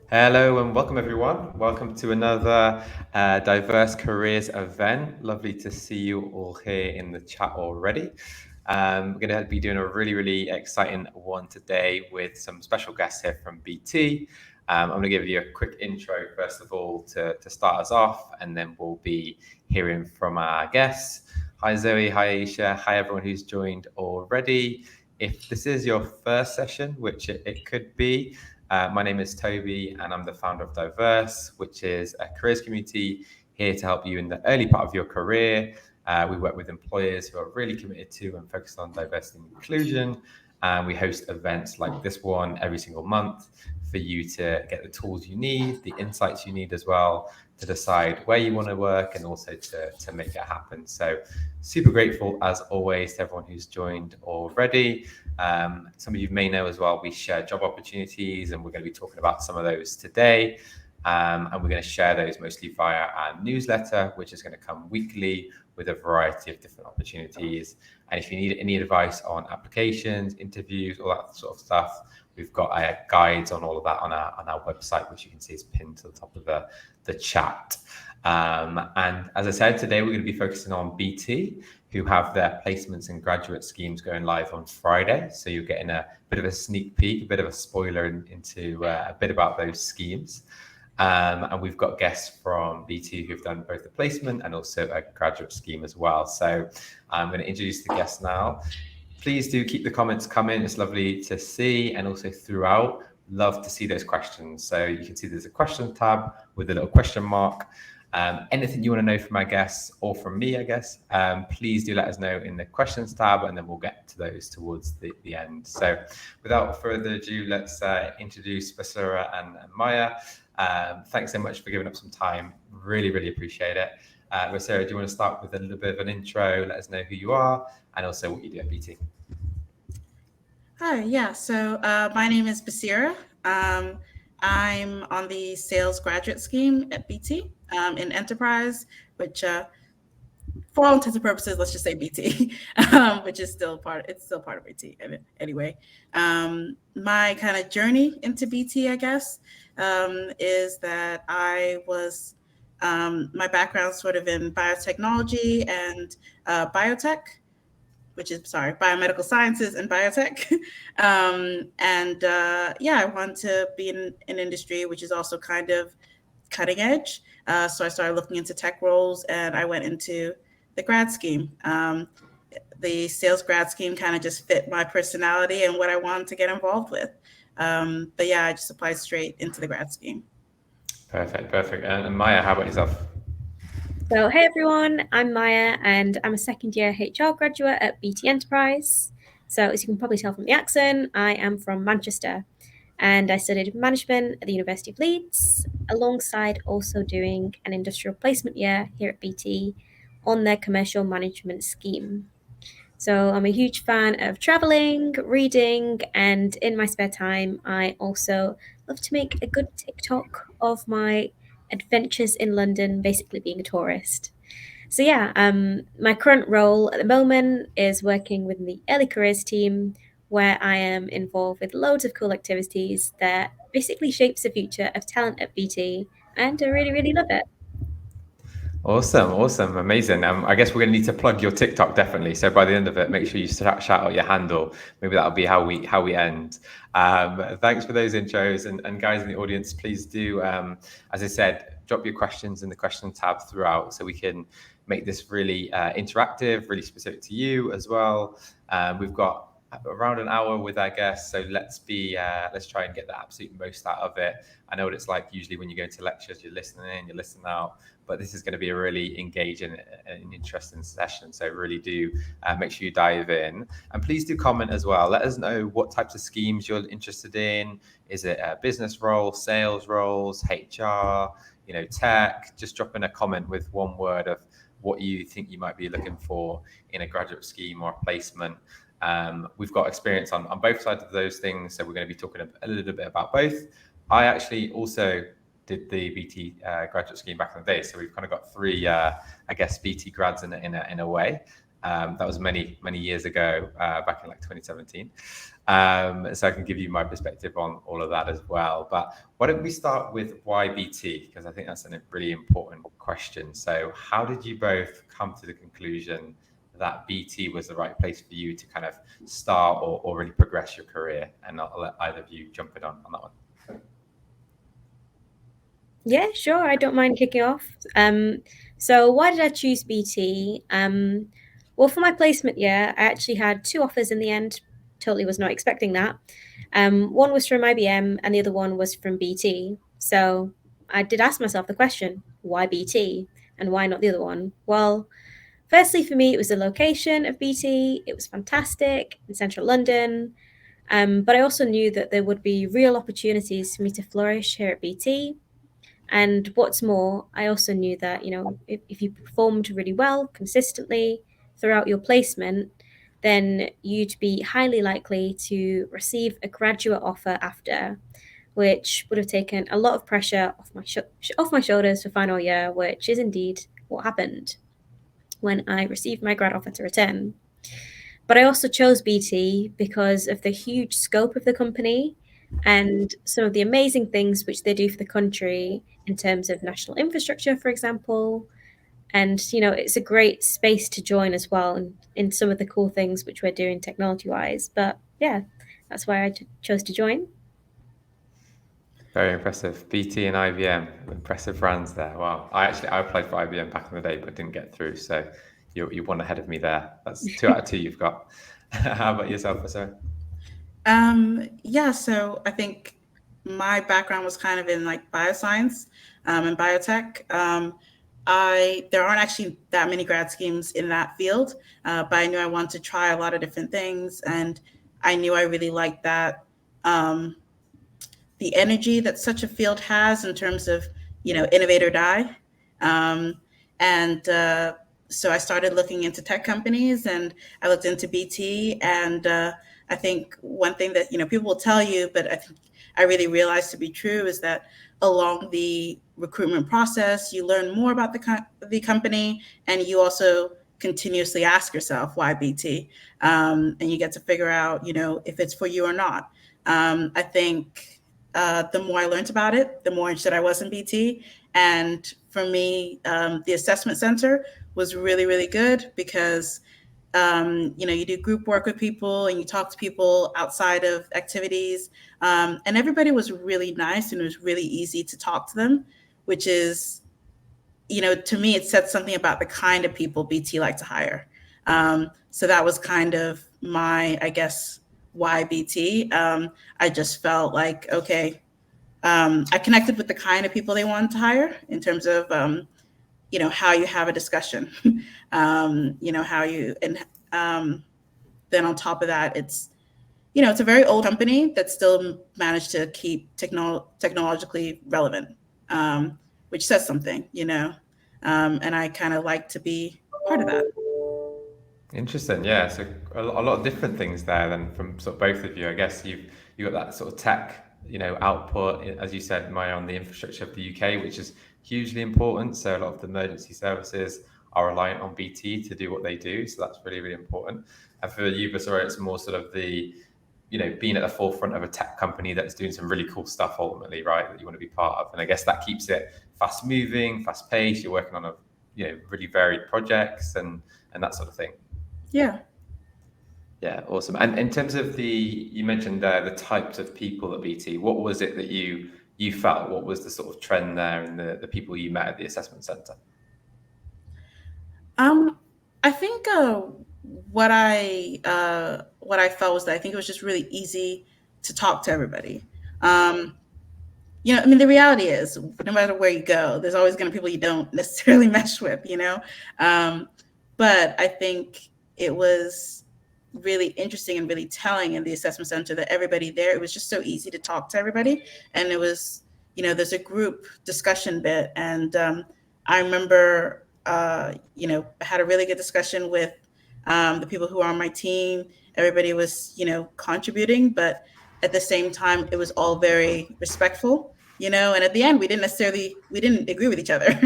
Hello and welcome everyone. Welcome to another Diverse Careers event. Lovely to see you all here in the chat already. We're going to be doing a really exciting one today with some special guests here from BT. I'm going to give you a quick intro first of all to start us off, and then we'll be hearing from our guests. Hi Zoe, hi Aisha, hi everyone who's joined already. If this is your first session, which it could be, my name is Toby, and I'm the founder of Diverse, which is a careers community here to help you in the early part of your career. We work with employers who are really committed to and focused on diversity and inclusion. And we host events like this one every single month for you to get the tools you need, the insights you need as well, to decide where you want to work and also to make it happen. So super grateful as always to everyone who's joined already. Some of you may know as well, we share job opportunities, and we're going to be talking about some of those today. And we're going to share those mostly via our newsletter, which is going to come weekly with a variety of different opportunities. And if you need any advice on applications, interviews, all that sort of stuff, we've got guides on all of that on our website, which you can see is pinned to the top of the chat. And as I said, today we're going to be focusing on BT, who have their placements and graduate schemes going live on Friday. So you're getting a bit of a sneak peek, a bit of a spoiler into a bit about those schemes. And we've got guests from BT who've done both the placement and also a graduate scheme as well. So I'm going to introduce the guests now. Please do keep the comments coming. It's lovely to see. And also throughout, love to see those questions. So you can see there's a question tab with a little question mark. Anything you want to know from our guests or from me, I guess, please do let us know in the questions tab, and then we'll get to those towards the end. So without further ado, let's introduce Basura and Maya. Thanks so much for giving up some time. Really appreciate it. Basura, do you want to start with a little bit of an intro? Let us know who you are and also what you do at BT. Hi, yeah. So my name is Basira. I'm on the sales graduate scheme at BT in enterprise, which for all intents and purposes, let's just say BT, which is still part. It's still part of BT anyway. My kind of journey into BT, I guess, is that I was my background sort of in biotechnology and biotech, which is biomedical sciences and biotech. Yeah, I want to be in an industry which is also kind of cutting edge. So I started looking into tech roles, and I went into the grad scheme. The sales grad scheme kind of just fit my personality and what I wanted to get involved with. But yeah, I just applied straight into the grad scheme. Perfect. And Maya, how about yourself? So, hey everyone, I'm Maya and I'm a second year HR graduate at BT Enterprise. So, as you can probably tell from the accent, I am from Manchester and I studied management at the University of Leeds, alongside also doing an industrial placement year here at BT on their commercial management scheme. So, I'm a huge fan of traveling, reading, and in my spare time, I also love to make a good TikTok of my adventures in London, basically being a tourist. So yeah, my current role at the moment is working with the early careers team, where I am involved with loads of cool activities that basically shapes the future of talent at BT, and I really love it. Awesome, amazing. I guess we're going to need to plug your TikTok definitely. So by the end of it, make sure you shout out your handle. Maybe that'll be how we end. Thanks for those intros, and guys in the audience, please do, as I said, drop your questions in the question tab throughout, so we can make this really interactive, really specific to you as well. We've got around an hour with our guests, so let's try and get the absolute most out of it. I know what it's like usually when you go into lectures, you're listening in, you're listening out, but this is going to be a really engaging and interesting session. So really do make sure you dive in, and please do comment as well. Let us know what types of schemes you're interested in. Is it a business role, sales roles, HR, tech? Just drop in a comment with one word of what you think you might be looking for in a graduate scheme or a placement. We've got experience on both sides of those things, so we're going to be talking a little bit about both. I actually also did the BT graduate scheme back in the day, so we've kind of got three, I guess, BT grads in a way. That was many years ago, back in like 2017. So I can give you my perspective on all of that as well. But why don't we start with why BT? Because I think that's a really important question. So how did you both come to the conclusion that BT was the right place for you to kind of start or really progress your career? And I'll let either of you jump in on that one. Yeah, sure. I don't mind kicking off. So why did I choose BT? Well, for my placement year, I actually had 2 offers in the end. Totally was not expecting that. One was from IBM and the other one was from BT. So I did ask myself the question, why BT and why not the other one? Well, firstly, for me, it was the location of BT. It was fantastic in central London. But I also knew that there would be real opportunities for me to flourish here at BT. And what's more, I also knew that, if you performed really well consistently throughout your placement, then you'd be highly likely to receive a graduate offer after, which would have taken a lot of pressure off my shoulders for final year, which is indeed what happened when I received my grad offer to return. But I also chose BT because of the huge scope of the company and some of the amazing things which they do for the country in terms of national infrastructure, for example. And, it's a great space to join as well in some of the cool things which we're doing technology-wise. But yeah, that's why I chose to join. Very impressive. BT and IBM, impressive brands there. Wow. I applied for IBM back in the day, but didn't get through. So you won ahead of me there. That's 2 out of 2 you've got. How about yourself, Sarah? Yeah, so I think my background was kind of in like bioscience and biotech. There aren't actually that many grad schemes in that field, but I knew I wanted to try a lot of different things, and I knew I really liked that the energy that such a field has in terms of innovate or die, and so I started looking into tech companies, and I looked into BT, and I think one thing that people will tell you, but I think I really realized to be true, is that along the recruitment process, you learn more about the company, and you also continuously ask yourself why BT, and you get to figure out if it's for you or not. I think the more I learned about it, the more interested I was in BT. And for me, the assessment center was really, really good because you do group work with people and you talk to people outside of activities. And everybody was really nice, and it was really easy to talk to them, which is, to me, it said something about the kind of people BT like to hire. So that was kind of my, I guess, why BT. I just felt like, okay, I connected with the kind of people they wanted to hire in terms of, how you have a discussion, how you, and then on top of that, it's a very old company that still managed to keep technologically relevant, which says something, and I kind of like to be part of that. Interesting. Yeah. So a lot of different things there then from sort of both of you. I guess you got that sort of tech, output, as you said, Maya, on the infrastructure of the UK, which is hugely important. So a lot of the emergency services are reliant on BT to do what they do. So that's really, really important. And for you, Basura, it's more sort of the, being at the forefront of a tech company that's doing some really cool stuff ultimately, right? That you want to be part of. And I guess that keeps it fast moving, fast paced. You're working on really varied projects and that sort of thing. Yeah. Yeah, awesome. And in terms of you mentioned the types of people at BT, what was it that you felt? What was the sort of trend there in the people you met at the assessment center? I think what I felt was that I think it was just really easy to talk to everybody. The reality is, no matter where you go, there's always going to be people you don't necessarily mesh with, but I think it was really interesting and really telling in the assessment center that everybody there, it was just so easy to talk to everybody. And it was, there's a group discussion bit. And I remember, I had a really good discussion with the people who are on my team. Everybody was, contributing, but at the same time, it was all very respectful, and at the end, we didn't agree with each other.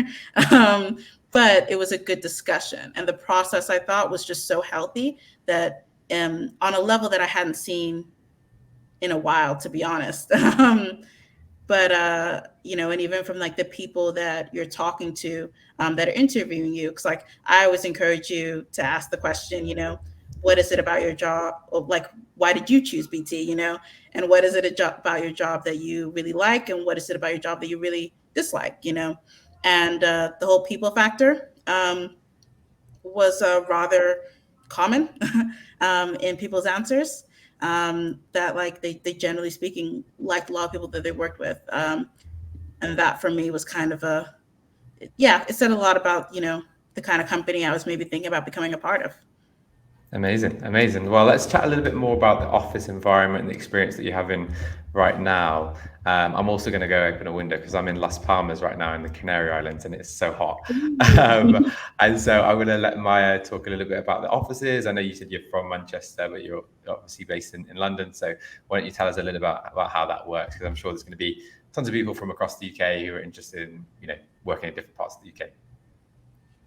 but it was a good discussion. And the process, I thought, was just so healthy that on a level that I hadn't seen in a while, to be honest. But and even from like the people that you're talking to, that are interviewing you, because like I always encourage you to ask the question, what is it about your job, or like why did you choose BT, and what is it about your job that you really like, and what is it about your job that you really dislike, and the whole people factor was rather common in people's answers. That like they generally speaking liked a lot of people that they worked with, and that for me was kind of it said a lot about the kind of company I was maybe thinking about becoming a part of. Amazing. Well, let's chat a little bit more about the office environment and the experience that you're having right now. I'm also going to go open a window because I'm in Las Palmas right now in the Canary Islands and it's so hot. And so I'm going to let Maya talk a little bit about the offices. I know you said you're from Manchester, but you're obviously based in London. So why don't you tell us a little about how that works? Because I'm sure there's going to be tons of people from across the UK who are interested in, working in different parts of the UK.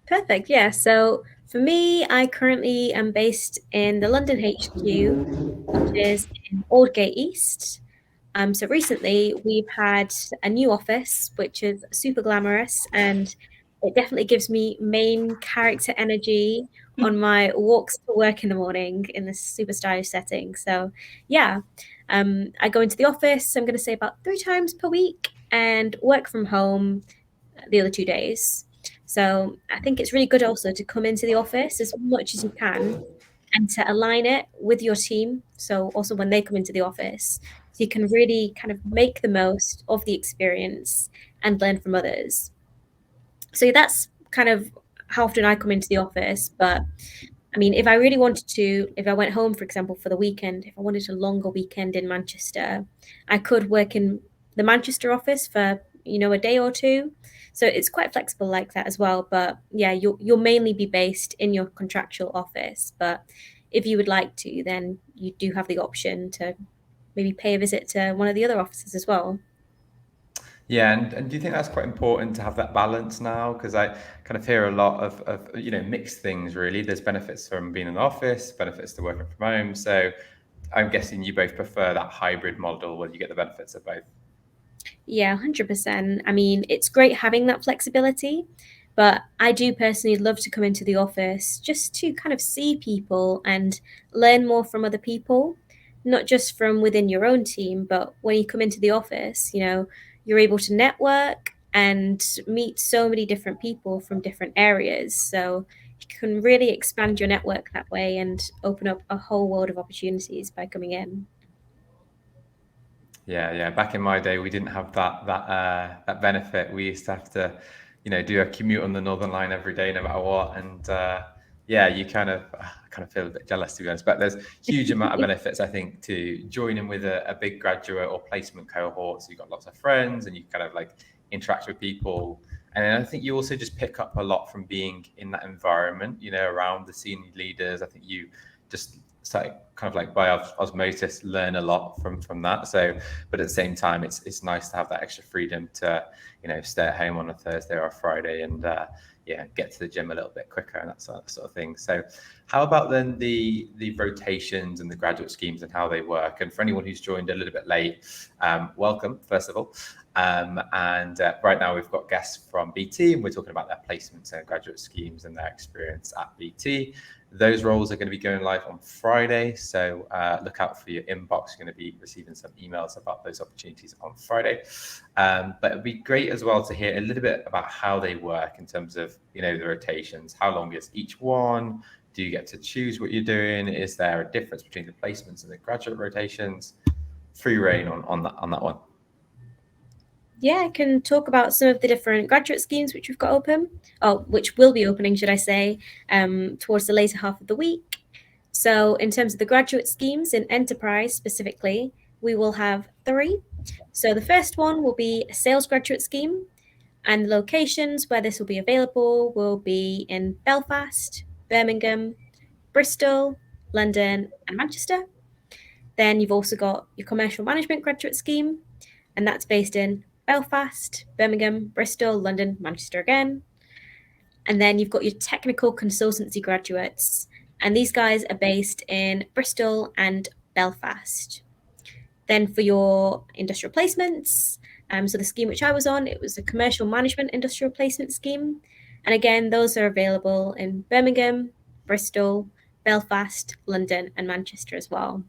Perfect. Yeah. So for me, I currently am based in the London HQ, which is in Aldgate East. So recently we've had a new office, which is super glamorous, and it definitely gives me main character energy on my walks to work in the morning in this super stylish setting. So yeah, I go into the office, I'm going to say about 3 times per week, and work from home the other 2 days. So I think it's really good also to come into the office as much as you can and to align it with your team. So also when they come into the office, so you can really kind of make the most of the experience and learn from others. So that's kind of how often I come into the office. But I mean, if I really wanted to, if I went home, for example, for the weekend, if I wanted a longer weekend in Manchester, I could work in the Manchester office for, a day or two. So it's quite flexible like that as well. But yeah, you'll mainly be based in your contractual office. But if you would like to, then you do have the option to maybe pay a visit to one of the other offices as well. Yeah, and do you think that's quite important to have that balance now? Because I kind of hear a lot of mixed things really. There's benefits from being in the office, benefits to working from home. So I'm guessing you both prefer that hybrid model where you get the benefits of both. Yeah, 100%. I mean, it's great having that flexibility, but I do personally love to come into the office just to kind of see people and learn more from other people, not just from within your own team, but when you come into the office, you're able to network and meet so many different people from different areas. So you can really expand your network that way and open up a whole world of opportunities by coming in. Yeah. Back in my day, we didn't have that benefit. We used to have to, do a commute on the Northern Line every day, no matter what. And you kind of feel a bit jealous, to be honest. But there's huge amount of benefits, I think, to joining with a big graduate or placement cohort. So you've got lots of friends, and you kind of like interact with people. And I think you also just pick up a lot from being in that environment, around the senior leaders. I think you just start kind of like by osmosis learn a lot from that. So but at the same time it's nice to have that extra freedom to stay at home on a Thursday or a Friday and get to the gym a little bit quicker and that sort of thing. So how about then the rotations and the graduate schemes and how they work? And for anyone who's joined a little bit late, welcome first of all. And right now we've got guests from BT and we're talking about their placements and graduate schemes and their experience at BT. Those roles are going to be going live on Friday. So look out for your inbox. You're going to be receiving some emails about those opportunities on Friday. But it'd be great as well to hear a little bit about how they work in terms of, the rotations. How long is each one? Do you get to choose what you're doing? Is there a difference between the placements and the graduate rotations? Free reign on that one. Yeah, I can talk about some of the different graduate schemes which we've got open, or which will be opening, should I say, towards the later half of the week. So in terms of the graduate schemes in enterprise specifically, we will have 3. So the first one will be a sales graduate scheme, and the locations where this will be available will be in Belfast, Birmingham, Bristol, London, and Manchester. Then you've also got your commercial management graduate scheme, and that's based in Belfast, Birmingham, Bristol, London, Manchester again. And then you've got your technical consultancy graduates. And these guys are based in Bristol and Belfast. Then for your industrial placements, so the scheme which I was on, it was a commercial management industrial placement scheme. And again, those are available in Birmingham, Bristol, Belfast, London, and Manchester as well.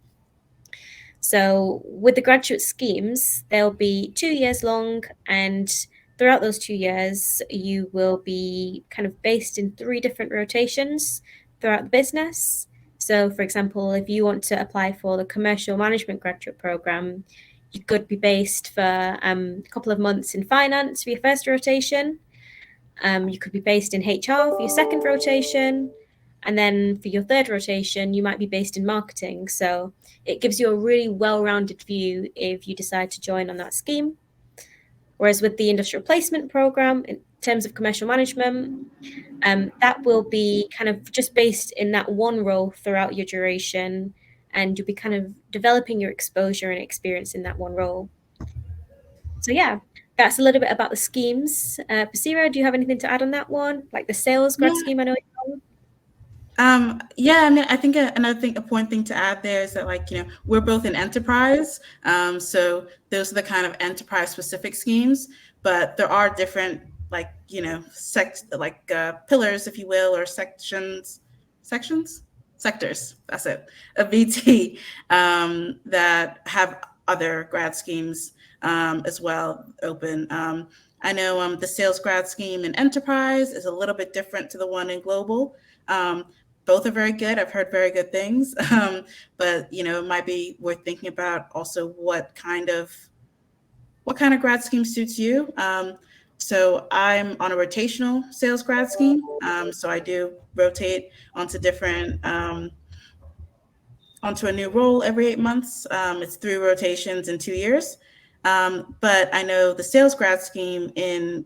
So with the graduate schemes, they'll be 2 years long, and throughout those 2 years, you will be kind of based in 3 different rotations throughout the business. So, for example, if you want to apply for the commercial management graduate program, you could be based for a couple of months in finance for your first rotation. You could be based in HR for your second rotation. And then for your third rotation, you might be based in marketing. So it gives you a really well-rounded view if you decide to join on that scheme. Whereas with the industrial placement program, in terms of commercial management, that will be kind of just based in that one role throughout your duration, and you'll be kind of developing your exposure and experience in that one role. So yeah, that's a little bit about the schemes. Basira, do you have anything to add on that one? Like the sales grad scheme, I know you're on. Yeah, I mean, I think another thing, important thing to add there is that, like, we're both in enterprise. So those are the kind of enterprise specific schemes, but there are different, like, pillars, if you will, or sectors, that's it, of BT, that have other grad schemes as well open. I know the sales grad scheme in enterprise is a little bit different to the one in global. Both are very good. I've heard very good things, but it might be worth thinking about also what kind of grad scheme suits you. So I'm on a rotational sales grad scheme. So I do rotate onto onto a new role every 8 months. It's 3 rotations in 2 years. But I know the sales grad scheme in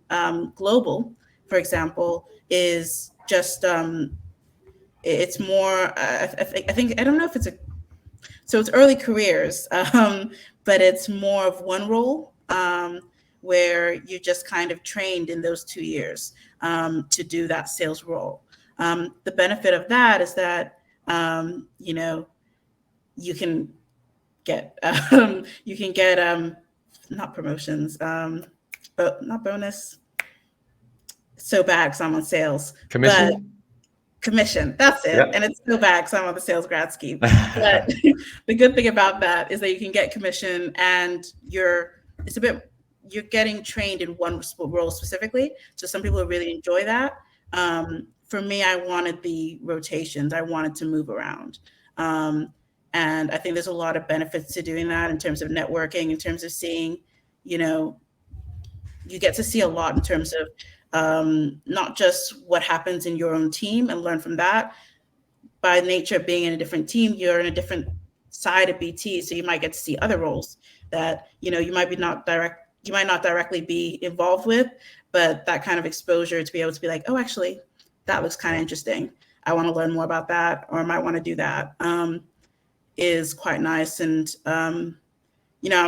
global, for example, is just it's more, I think, I don't know if so it's early careers, but it's more of one role where you just kind of trained in those 2 years to do that sales role. The benefit of that is that, you can get, not promotions, but not bonus. So bad because I'm on sales. Commission? But commission, that's it. Yep. And it's so bad because I'm on the sales grad scheme. But the good thing about that is that you can get commission, and you're getting trained in one role specifically. So some people really enjoy that. For me, I wanted the rotations. I wanted to move around. And I think there's a lot of benefits to doing that in terms of networking, in terms of seeing, you get to see a lot in terms of not just what happens in your own team and learn from that. By nature of being in a different team, you're in a different side of BT, so you might get to see other roles that you might not directly be involved with, but that kind of exposure to be able to be like, oh, actually, that looks kind of interesting. I want to learn more about that, or I might want to do that. Is quite nice. And I'm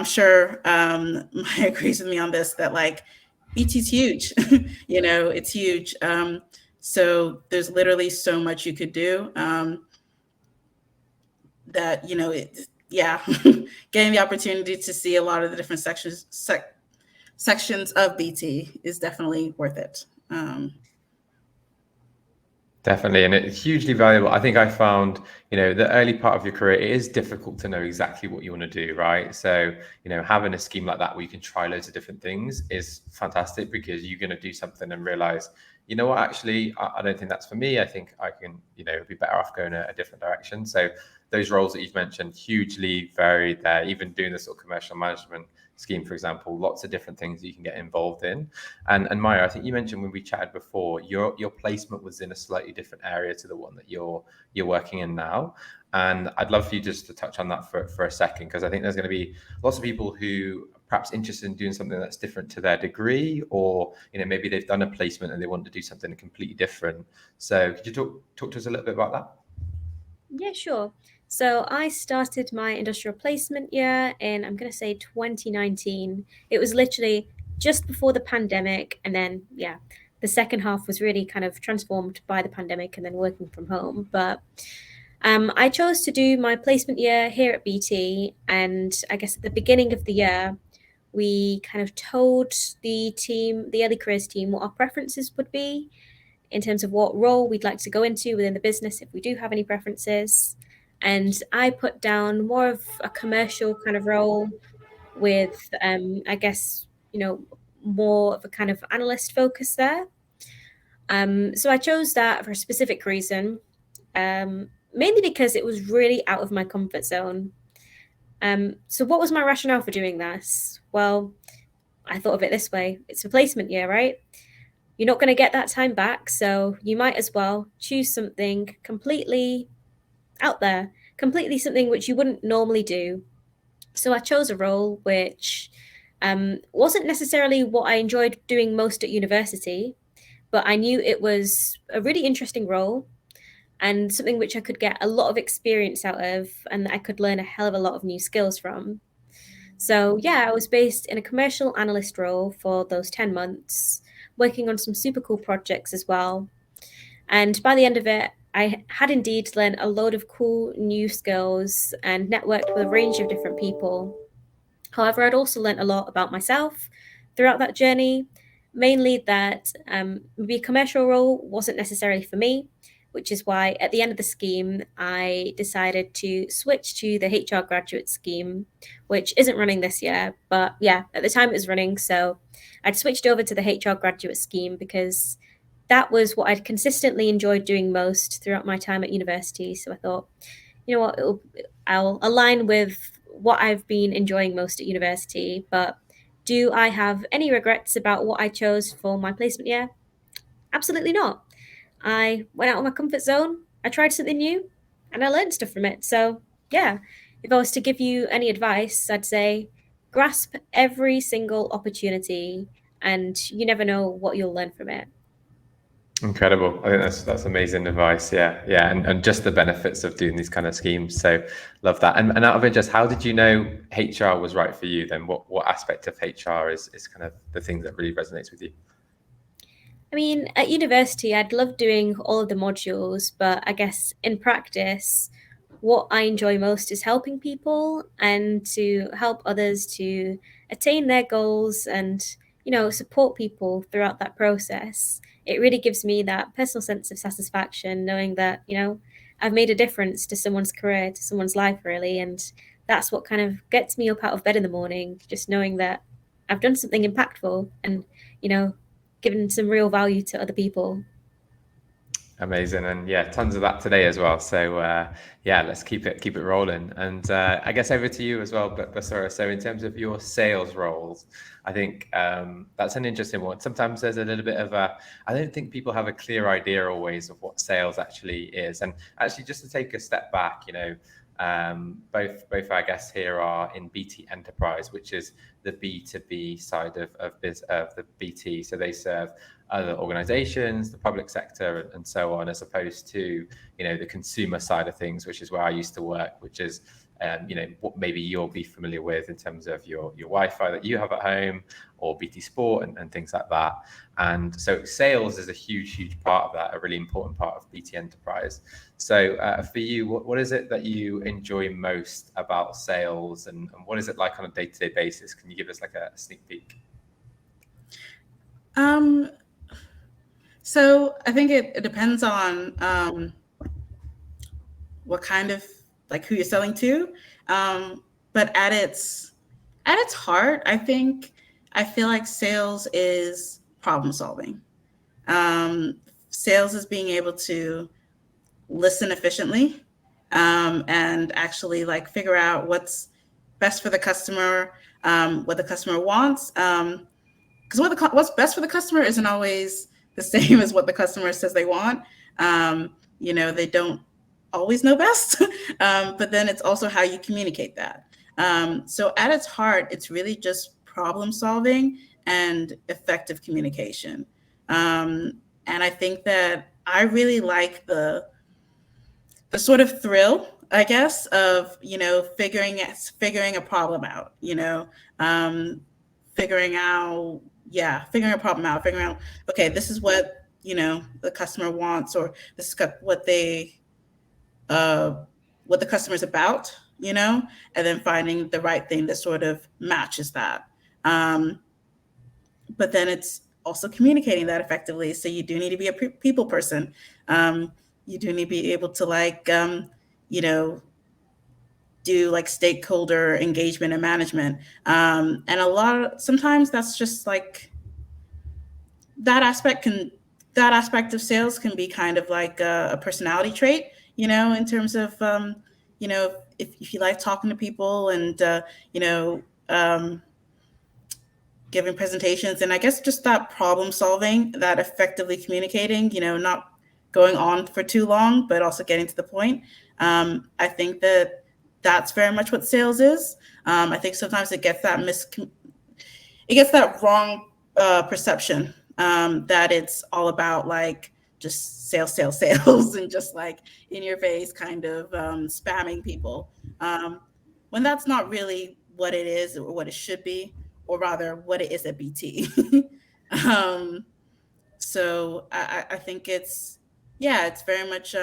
sure Maya agrees with me on this, that like BT's huge. It's huge. So there's literally so much you could do that, getting the opportunity to see a lot of the different sections of BT is definitely worth it. Definitely, and it's hugely valuable. I think I found, the early part of your career, it is difficult to know exactly what you want to do, right? So, having a scheme like that where you can try loads of different things is fantastic, because you're going to do something and realize, what, actually, I don't think that's for me. I think I can, be better off going a different direction. So those roles that you've mentioned, hugely varied there, even doing the sort of commercial management scheme, for example, lots of different things that you can get involved in. And Maya, I think you mentioned when we chatted before, your placement was in a slightly different area to the one that you're working in now. And I'd love for you just to touch on that for a second, because I think there's going to be lots of people who are perhaps interested in doing something that's different to their degree, or maybe they've done a placement and they want to do something completely different. So could you talk to us a little bit about that? Yeah, sure. So I started my industrial placement year in, I'm going to say 2019. It was literally just before the pandemic. And then, the second half was really kind of transformed by the pandemic and then working from home. But I chose to do my placement year here at BT, and I guess at the beginning of the year, we kind of told the team, the early careers team, what our preferences would be in terms of what role we'd like to go into within the business if we do have any preferences. And I put down more of a commercial kind of role with, I guess, more of a kind of analyst focus there. So I chose that for a specific reason, mainly because it was really out of my comfort zone. So what was my rationale for doing this? Well, I thought of it this way. It's a placement year, right? You're not going to get that time back, so you might as well choose something completely out there, completely something which you wouldn't normally do. So I chose a role which wasn't necessarily what I enjoyed doing most at university, but I knew it was a really interesting role and something which I could get a lot of experience out of and that I could learn a hell of a lot of new skills from. So yeah, I was based in a commercial analyst role for those 10 months, working on some super cool projects as well. And by the end of it, I had indeed learned a load of cool new skills and networked with a range of different people. However, I'd also learned a lot about myself throughout that journey, mainly that maybe a commercial role wasn't necessarily for me, which is why at the end of the scheme, I decided to switch to the HR graduate scheme, which isn't running this year. But yeah, at the time it was running. So I'd switched over to the HR graduate scheme because that was what I'd consistently enjoyed doing most throughout my time at university. So I thought, you know what, I'll align with what I've been enjoying most at university. But do I have any regrets about what I chose for my placement year? Absolutely not. I went out of my comfort zone, I tried something new, and I learned stuff from it. So yeah, if I was to give you any advice, I'd say grasp every single opportunity, and you never know what you'll learn from it. Incredible. I think that's amazing advice. Yeah. And just the benefits of doing these kind of schemes. So love that. And out of interest, how did you know HR was right for you then? What aspect of HR is kind of the thing that really resonates with you? I mean, at university, I'd love doing all of the modules, but I guess in practice, what I enjoy most is helping people and to help others to attain their goals and, support people throughout that process. It really gives me that personal sense of satisfaction knowing that, I've made a difference to someone's career, to someone's life, really. And that's what kind of gets me up out of bed in the morning, just knowing that I've done something impactful and, given some real value to other people. Amazing. And yeah, tons of that today as well. So yeah, let's keep it rolling. And I guess over to you as well, but Basura. So in terms of your sales roles, I think that's an interesting one. Sometimes there's a little bit of I don't think people have a clear idea always of what sales actually is. And actually just to take a step back, both our guests here are in BT Enterprise, which is the B2B side of the BT. So they serve other organizations, the public sector, and so on, as opposed to, the consumer side of things, which is where I used to work, which is, what maybe you'll be familiar with in terms of your Wi-Fi that you have at home or BT Sport and things like that. And so sales is a huge part of that, a really important part of BT Enterprise. So for you, what is it that you enjoy most about sales and what is it like on a day-to-day basis? Can you give us like a sneak peek? So I think it depends on what kind of who you're selling to. But at its heart, I feel like sales is problem solving. Sales is being able to listen efficiently and actually figure out what's best for the customer, what the customer wants. Because what's best for the customer isn't always the same as what the customer says they want. They don't always know best, but then it's also how you communicate that. So at its heart, it's really just problem solving and effective communication. And I think that I really like the sort of thrill, I guess, of figuring a problem out. Figuring out figuring a problem out, figuring out, okay, this is what, the customer wants, or this is uh, what the customer's about, and then finding the right thing that sort of matches that. Um, but then it's also communicating that effectively. So you do need to be a people person. You do need to be able to you know, do like stakeholder engagement and management. And sometimes that's just like that aspect can that aspect of sales can be kind of like a personality trait, in terms of if you like talking to people and you know um, giving presentations, and I guess just that problem solving, that effectively communicating, not going on for too long, but also getting to the point. I think that that's very much what sales is. I think sometimes it gets that wrong perception, that it's all about like just sales, sales, sales, and just like in your face kind of spamming people, when that's not really what it is or what it should be, or rather what it is at BT. um, so I think it's very much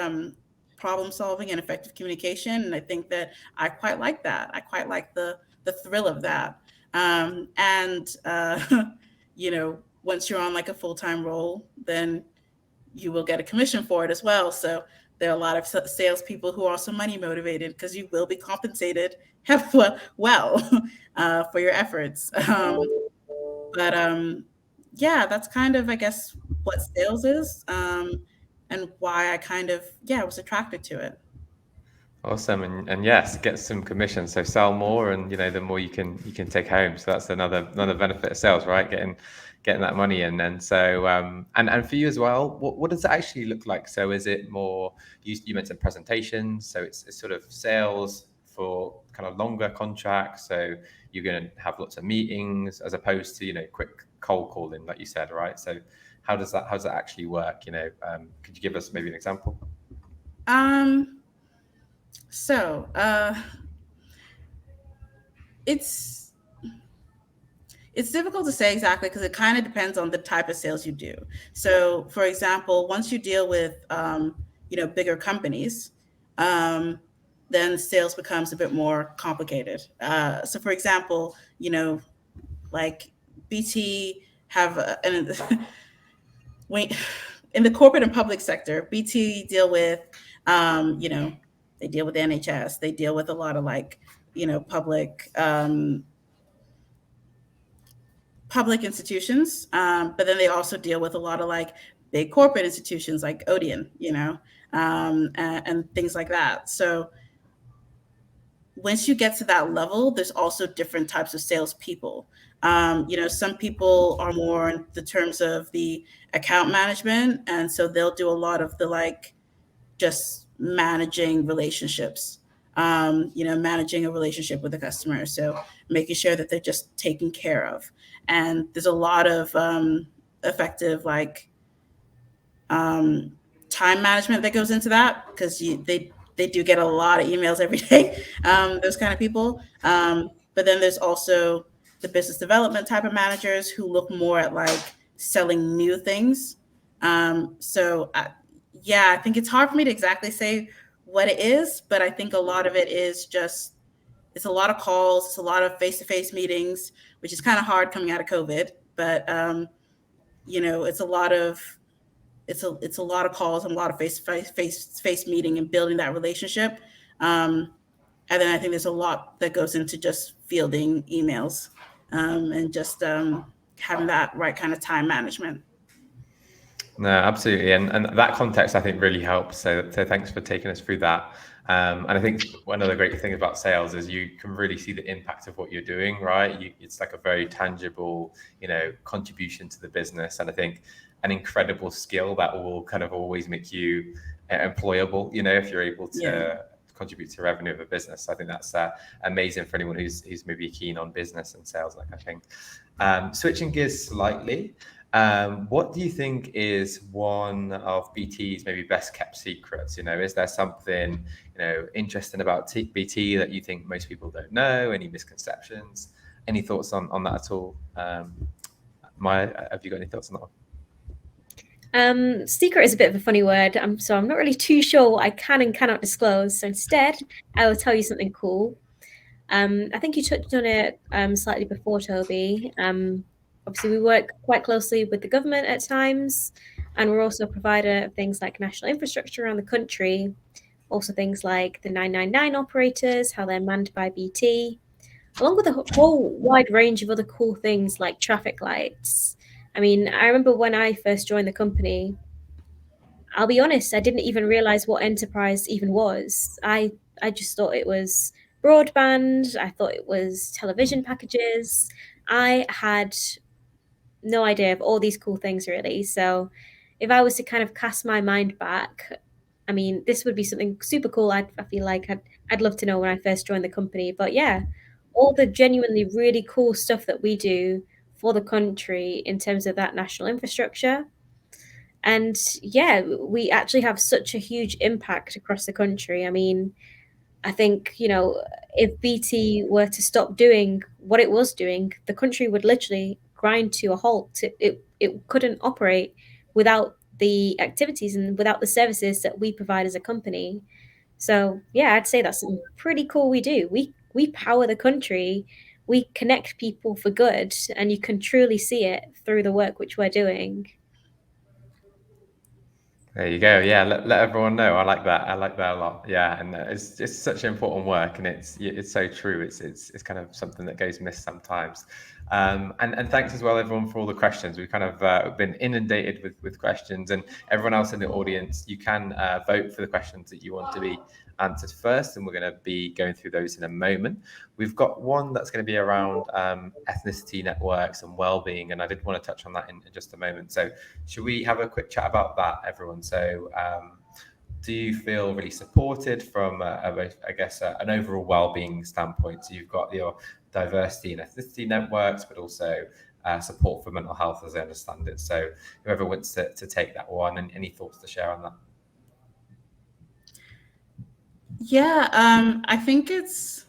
problem solving and effective communication, and I think that I quite like that. I quite like the thrill of that. And once you're on like a full time role, then you will get a commission for it as well. So there are a lot of salespeople who are also money motivated because you will be compensated well for your efforts. But yeah, that's kind of, I guess, what sales is, and why I kind of was attracted to it. Awesome, and yes, get some commission. So sell more, and the more you can take home. So that's another benefit of sales, right? Getting that money in. And so and for you as well, what does it actually look like? So is it more, you mentioned presentations, so it's sort of sales for kind of longer contracts. So you're going to have lots of meetings as opposed to quick cold calling, like you said, right? So how does that actually work? Could you give us maybe an example? Um, so it's it's difficult to say exactly because it kind of depends on the type of sales you do. So, for example, once you deal with bigger companies, um, then sales becomes a bit more complicated. So, for example, like BT have and when, in the corporate and public sector, BT deal with they deal with the NHS, they deal with a lot of like public institutions, but then they also deal with a lot of like big corporate institutions like Odeon, and things like that. So once you get to that level, there's also different types of salespeople. Some people are more in the terms of the account management, and so they'll do a lot of the like just managing relationships. Managing a relationship with the customer, so making sure that they're just taken care of. And there's a lot of effective like time management that goes into that because they do get a lot of emails every day. Those kind of people. But then there's also the business development type of managers who look more at like selling new things. I think it's hard for me to exactly say what it is, but I think a lot of it is just it's a lot of calls, it's a lot of face-to-face meetings, which is kind of hard coming out of COVID. But it's a lot of it's a lot of calls and a lot of face-to-face meeting and building that relationship. And then I think there's a lot that goes into just fielding emails, and just having that right kind of time management. No, absolutely. And that context, I think, really helps. So thanks for taking us through that. And I think one of the great things about sales is you can really see the impact of what you're doing, right? It's like a very tangible, contribution to the business. And I think an incredible skill that will kind of always make you employable, if you're able to contribute to revenue of a business. I think that's amazing for anyone who's maybe keen on business and sales, like I think. Switching gears slightly, what do you think is one of BT's maybe best kept secrets? Is there something interesting about BT that you think most people don't know? Any misconceptions? Any thoughts on that at all, Maya, have you got any thoughts on that one? Secret is a bit of a funny word, so I'm not really too sure what I can and cannot disclose. So instead, I will tell you something cool. I think you touched on it slightly before, Toby. Obviously, we work quite closely with the government at times, and we're also a provider of things like national infrastructure around the country. Also, things like the 999 operators, how they're manned by BT, along with a whole wide range of other cool things like traffic lights. I mean, I remember when I first joined the company, I'll be honest, I didn't even realize what enterprise even was. I just thought it was broadband, I thought it was television packages. I had no idea of all these cool things really. So if I was to kind of cast my mind back, I mean, this would be something super cool. I feel like I'd love to know when I first joined the company. But yeah, all the genuinely really cool stuff that we do for the country in terms of that national infrastructure. And yeah, we actually have such a huge impact across the country. I mean, I think, if BT were to stop doing what it was doing, the country would literally grind to a halt. It couldn't operate without the activities and without the services that we provide as a company. So yeah, I'd say that's something pretty cool we do. We power the country, we connect people for good, and you can truly see it through the work which we're doing. There you go. Yeah, let everyone know. I like that. I like that a lot. Yeah, and it's such important work, and it's so true. It's kind of something that goes missed sometimes. And thanks as well, everyone, for all the questions. We've kind of been inundated with questions, and everyone else in the audience, you can vote for the questions that you want to be answered first, and we're going to be going through those in a moment. We've got one that's going to be around ethnicity networks and well-being, and I did want to touch on that in just a moment. So should we have a quick chat about that, everyone? So do you feel really supported from, I guess, an overall well-being standpoint? So you've got your diversity and ethnicity networks, but also support for mental health, as I understand it. So whoever wants to take that one, and any thoughts to share on that? Yeah, I think it's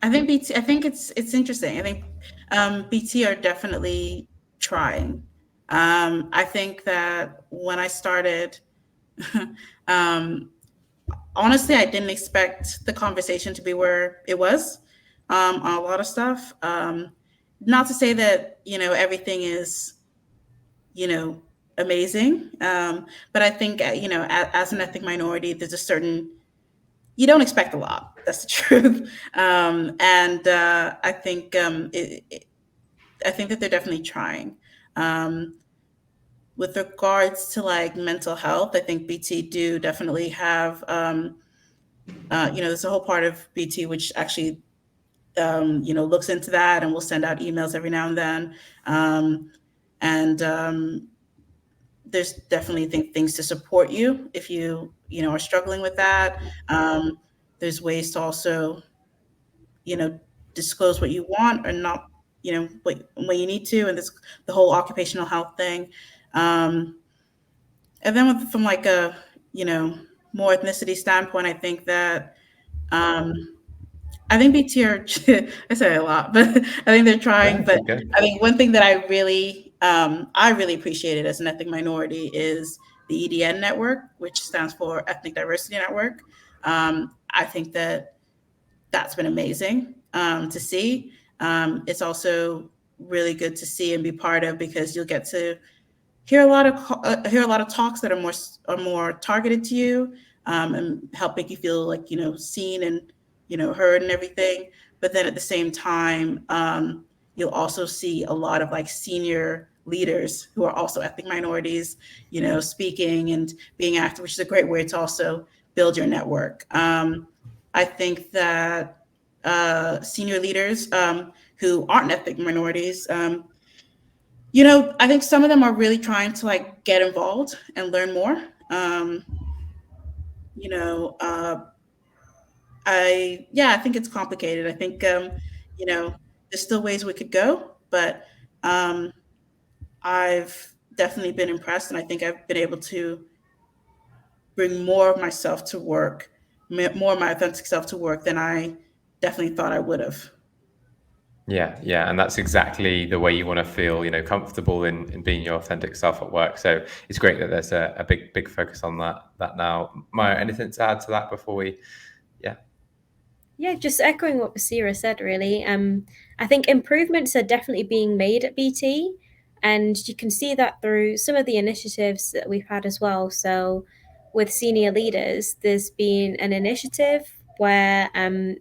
BT. I think it's interesting. I think BT are definitely trying. I think that when I started, honestly, I didn't expect the conversation to be where it was on a lot of stuff. Not to say that everything is amazing, but I think as an ethnic minority, there's a certain you don't expect a lot. That's the truth. And I think I think that they're definitely trying. With regards to like mental health, I think BT do definitely have. There's a whole part of BT which actually looks into that and will send out emails every now and then. And there's definitely things to support you if you are struggling with that. There's ways to also disclose what you want or not, what you need to, and this the whole occupational health thing. And then from like a more ethnicity standpoint, I think that I think BT are I say it a lot, but I think they're trying. Yeah, But good. I think one thing that I really appreciated as an ethnic minority is the EDN network, which stands for Ethnic Diversity Network. I think that that's been amazing to see. It's also really good to see and be part of because you'll get to hear a lot of talks that are more targeted to you, and help make you feel like seen and heard and everything. But then at the same time, you'll also see a lot of like senior leaders who are also ethnic minorities, speaking and being active, which is a great way to also build your network. I think that senior leaders who aren't ethnic minorities, I think some of them are really trying to like get involved and learn more. You know, I think it's complicated. I think there's still ways we could go, but um, I've definitely been impressed, and I think I've been able to bring more of myself to work, more of my authentic self to work than I definitely thought I would have. Yeah, and that's exactly the way you want to feel, comfortable in being your authentic self at work. So it's great that there's a big focus on that now. Maya, anything to add to that before we? Yeah, just echoing what Basira said, really. I think improvements are definitely being made at BT, and you can see that through some of the initiatives that we've had as well. So, with senior leaders, there's been an initiative where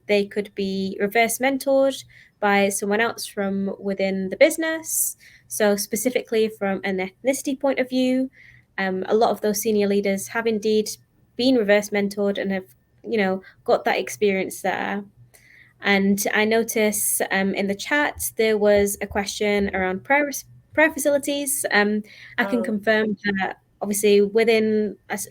they could be reverse mentored by someone else from within the business. So, specifically from an ethnicity point of view, a lot of those senior leaders have indeed been reverse mentored and have got that experience there. And I notice in the chat there was a question around prayer facilities. I can confirm that obviously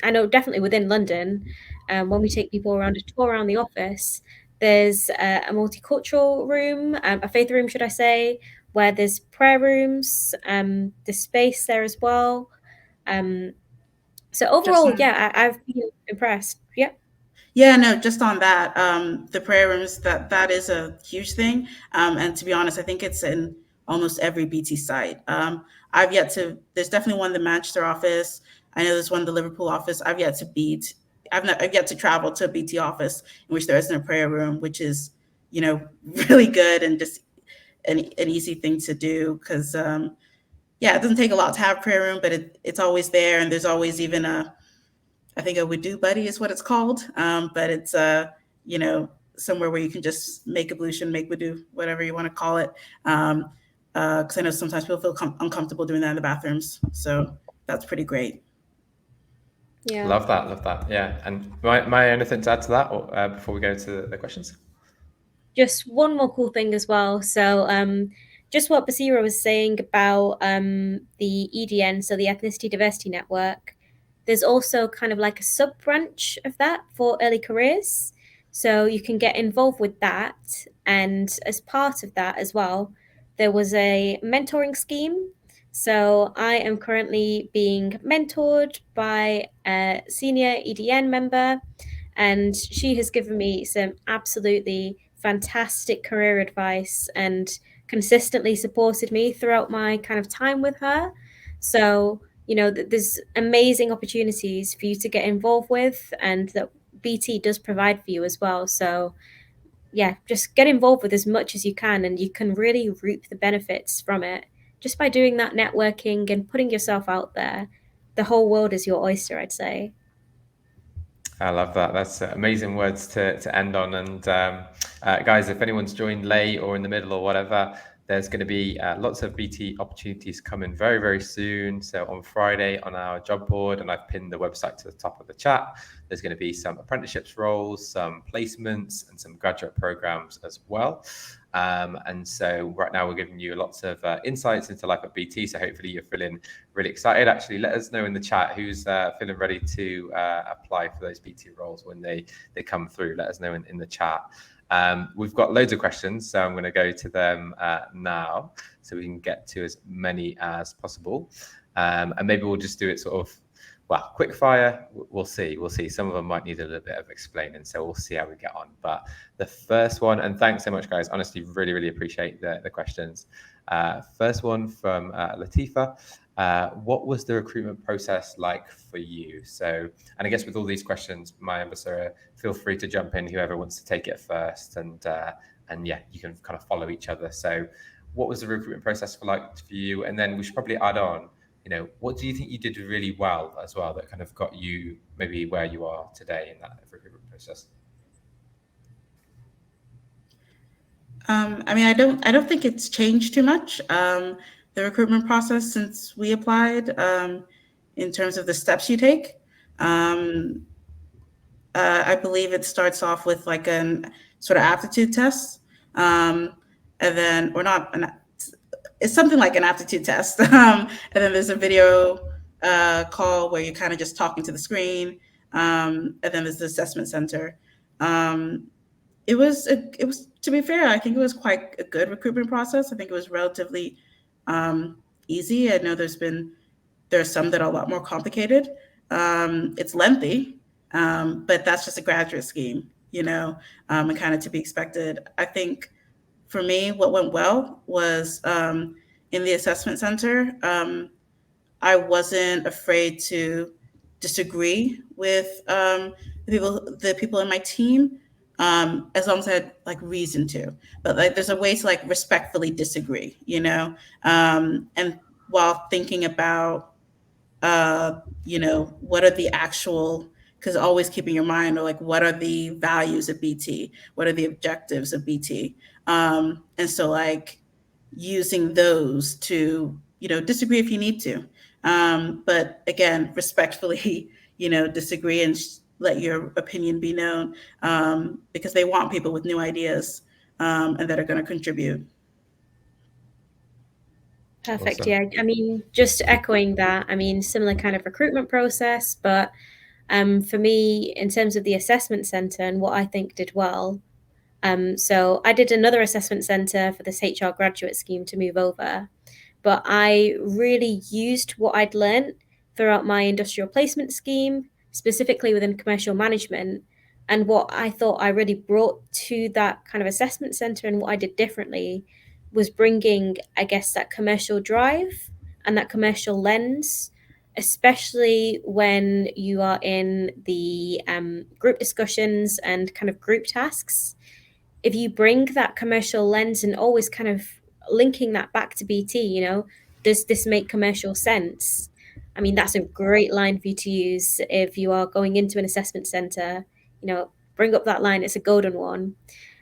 I know definitely within London, when we take people around a tour around the office, there's a multicultural room, a faith room, should I say, where there's prayer rooms, there's space there as well. So overall, yeah, I've been impressed. Yep. Yeah, no, just on that, the prayer rooms, that is a huge thing. And to be honest, I think it's in almost every BT site. There's definitely one in the Manchester office. I know there's one in the Liverpool office. I've yet to travel to a BT office in which there isn't a prayer room, which is, really good and just an easy thing to do. Because, yeah, it doesn't take a lot to have a prayer room, but it's always there. And there's always even I think a Wudu Buddy is what it's called. But it's somewhere where you can just make ablution, make Wudu, whatever you want to call it. Because I know sometimes people feel uncomfortable doing that in the bathrooms. So that's pretty great. Yeah. Love that. Yeah. And Maya, anything to add to that or, before we go to the questions? Just one more cool thing as well. So, just what Basira was saying about the EDN, so the Ethnicity Diversity Network, there's also kind of like a sub branch of that for early careers. So you can get involved with that. And as part of that as well, there was a mentoring scheme. So I am currently being mentored by a senior EDN member, and she has given me some absolutely fantastic career advice and consistently supported me throughout my kind of time with her. So, there's amazing opportunities for you to get involved with, and that BT does provide for you as well. So, yeah, just get involved with as much as you can, and you can really reap the benefits from it just by doing that networking and putting yourself out there. The whole world is your oyster, I'd say. I love that. That's amazing words to end on. And guys, if anyone's joined late or in the middle or whatever, there's going to be lots of BT opportunities coming very, very soon. So on Friday on our job board, and I've pinned the website to the top of the chat, there's going to be some apprenticeships roles, some placements, and some graduate programs as well. And so right now we're giving you lots of insights into life at BT. So hopefully you're feeling really excited. Actually, let us know in the chat who's feeling ready to apply for those BT roles when they come through. Let us know in the chat. We've got loads of questions, so I'm going to go to them now so we can get to as many as possible. And maybe we'll just do it sort of, well, quick fire. We'll see. Some of them might need a little bit of explaining, so we'll see how we get on. But the first one, and thanks so much, guys. Honestly, really, really appreciate the questions. First one from Latifa. What was the recruitment process like for you? So, and I guess with all these questions, Maya and Basira, feel free to jump in, whoever wants to take it first. And yeah, you can kind of follow each other. So what was the recruitment process like for you? And then we should probably add on, what do you think you did really well as well that kind of got you maybe where you are today in that recruitment process? I mean, I don't think it's changed too much. The recruitment process since we applied, in terms of the steps you take. I believe it starts off with like an sort of aptitude test, and then or not an it's something like an aptitude test. And then there's a video call where you're kind of just talking to the screen. And then there's the assessment center. It was, to be fair, I think it was quite a good recruitment process. I think it was relatively easy. I know there are some that are a lot more complicated. It's lengthy, but that's just a graduate scheme, and kind of to be expected. I think for me, what went well was in the assessment center. I wasn't afraid to disagree with the people in my team, as long as I had like reason to. But like, there's a way to like respectfully disagree, and while thinking about, what are the actual, because always keeping your mind like, what are the values of BT? What are the objectives of BT? And so like using those to, disagree if you need to. But again, respectfully, disagree and let your opinion be known, because they want people with new ideas, and that are going to contribute. Perfect. Awesome. Yeah. I mean, just echoing that, I mean, similar kind of recruitment process, but for me, in terms of the assessment center and what I think did well, so I did another assessment center for this HR graduate scheme to move over, but I really used what I'd learned throughout my industrial placement scheme, specifically within commercial management. And what I thought I really brought to that kind of assessment center and what I did differently was bringing, I guess, that commercial drive and that commercial lens, especially when you are in the group discussions and kind of group tasks. If you bring that commercial lens and always kind of linking that back to BT, does this make commercial sense? I mean, that's a great line for you to use if you are going into an assessment center. Bring up that line. It's a golden one.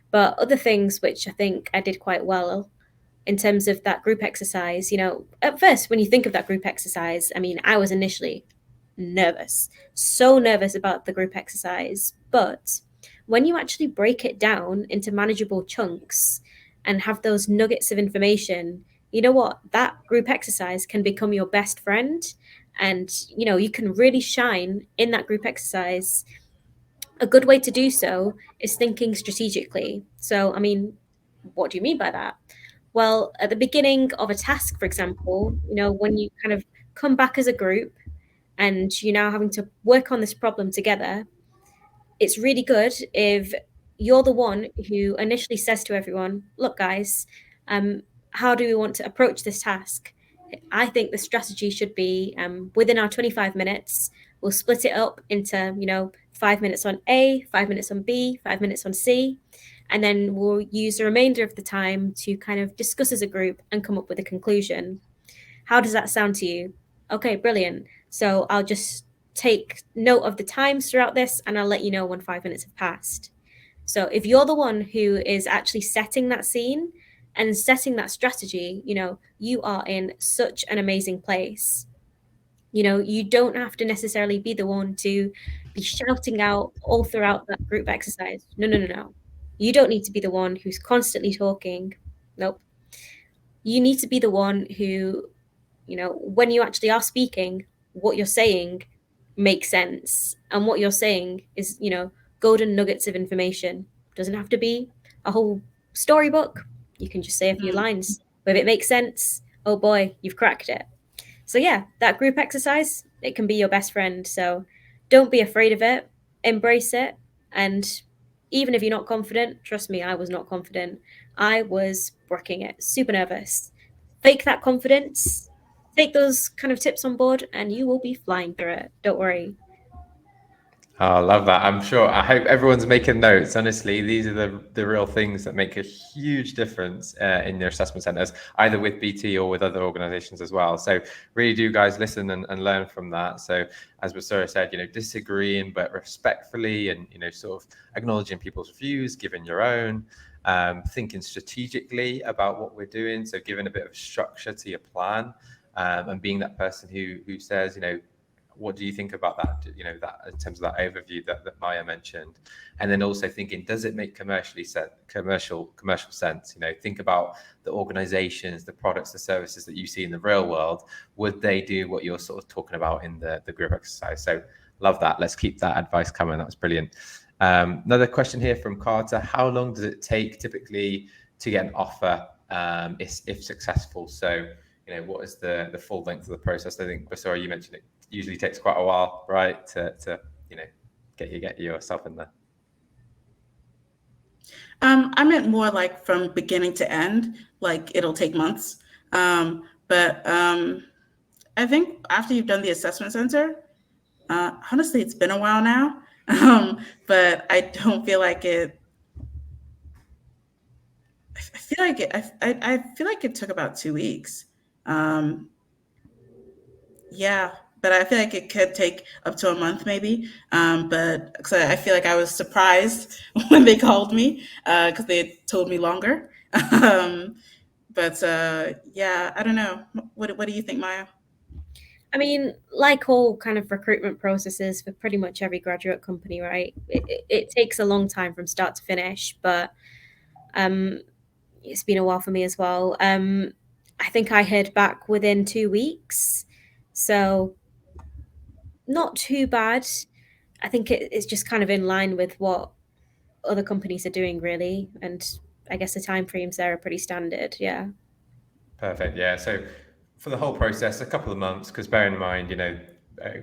But other things which I think I did quite well in terms of that group exercise, at first, when you think of that group exercise, I mean, I was initially nervous, so nervous about the group exercise. But when you actually break it down into manageable chunks and have those nuggets of information, you know what? That group exercise can become your best friend. And, you can really shine in that group exercise. A good way to do so is thinking strategically. So, I mean, what do you mean by that? Well, at the beginning of a task, for example, when you kind of come back as a group and you're now having to work on this problem together, it's really good if you're the one who initially says to everyone, look, guys, how do we want to approach this task? I think the strategy should be within our 25 minutes, we'll split it up into, 5 minutes on A, 5 minutes on B, 5 minutes on C. And then we'll use the remainder of the time to kind of discuss as a group and come up with a conclusion. How does that sound to you? Okay, brilliant. So I'll just take note of the times throughout this and I'll let you know when 5 minutes have passed. So if you're the one who is actually setting that scene and setting that strategy, you are in such an amazing place. You don't have to necessarily be the one to be shouting out all throughout that group exercise. No. You don't need to be the one who's constantly talking. Nope. You need to be the one who, when you actually are speaking, what you're saying makes sense. And what you're saying is, golden nuggets of information. Doesn't have to be a whole storybook. You can just say a few lines. But if it makes sense, oh boy, you've cracked it. So yeah, that group exercise, it can be your best friend. So don't be afraid of it. Embrace it. And even if you're not confident, trust me, I was not confident. I was bricking it, super nervous. Fake that confidence, take those kind of tips on board, and you will be flying through it. Don't worry. Oh, I love that. I hope everyone's making notes. Honestly, these are the real things that make a huge difference in your assessment centers, either with BT or with other organizations as well. So really do, guys, listen and learn from that. So as Basura said, disagreeing, but respectfully, and, sort of acknowledging people's views, giving your own, thinking strategically about what we're doing. So giving a bit of structure to your plan, and being that person who says, what do you think about that? That in terms of that overview that Maya mentioned, and then also thinking, does it make commercial sense? Think about the organizations, the products, the services that you see in the real world. Would they do what you're sort of talking about in the group exercise? So love that. Let's keep that advice coming. That was brilliant. Another question here from Carter: how long does it take typically to get an offer if successful? So what is the full length of the process? I think, Basura, you mentioned it usually takes quite a while, right, to get yourself in there. I meant more like from beginning to end, like it'll take months. But I think after you've done the assessment center, honestly, it's been a while now, but I don't feel like it. I feel like it. I feel like it took about 2 weeks. Um, yeah, but I feel like it could take up to a month, maybe. But cause I feel like I was surprised when they called me because they had told me longer. um, but yeah, I don't know. What do you think, Maya? I mean, like all kind of recruitment processes for pretty much every graduate company, right? It takes a long time from start to finish, but um, it's been a while for me as well. I think I heard back within 2 weeks, so not too bad. I think it's just kind of in line with what other companies are doing, really, and I guess the time frames there are pretty standard. Yeah. Perfect. Yeah. So for the whole process, a couple of months, because bear in mind, a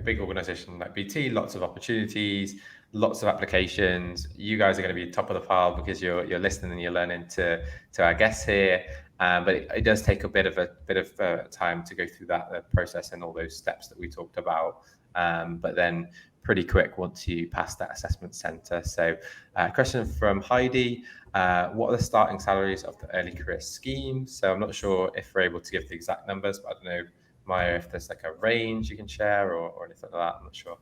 big organization like BT, lots of opportunities, lots of applications. You guys are going to be top of the pile because you're listening and you're learning to our guests here. But it does take a bit of time to go through that process and all those steps that we talked about. But then pretty quick once you pass that assessment center. So, question from Heidi. What are the starting salaries of the early career scheme? So I'm not sure if we're able to give the exact numbers, but I don't know, Maya, if there's like a range you can share or anything like that. I'm not sure.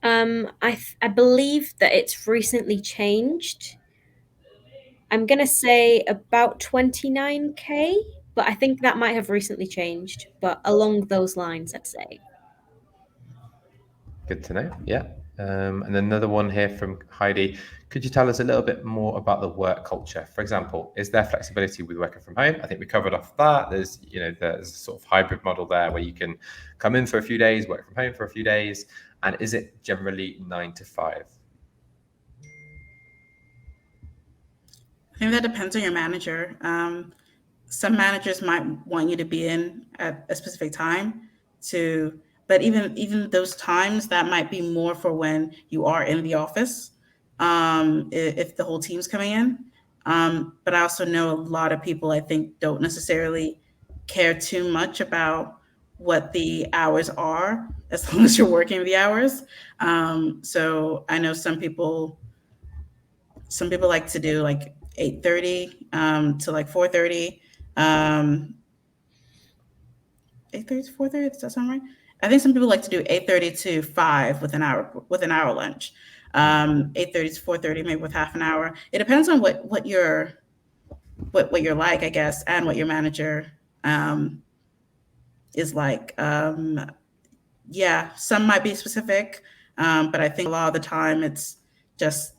I believe that it's recently changed. I'm gonna say about 29K, but I think that might have recently changed. But along those lines, I'd say. Good to know. Yeah. And another one here from Heidi. Could you tell us a little bit more about the work culture? For example, is there flexibility with working from home? I think we covered off that. There's a sort of hybrid model there where you can come in for a few days, work from home for a few days. And is it generally 9 to 5? I think that depends on your manager. Some managers might want you to be in at a specific time to, but even those times that might be more for when you are in the office, if the whole team's coming in. But I also know a lot of people I think don't necessarily care too much about what the hours are as long as you're working the hours. So I know some people like to do like 8:30 to like 4:30. 8:30 to 4:30. Does that sound right? I think some people like to do 8:30 to 5 with an hour lunch. 8:30 to 4:30, maybe with half an hour. It depends on what you're like, I guess, and what your manager um, is like. Yeah, some might be specific, but I think a lot of the time it's just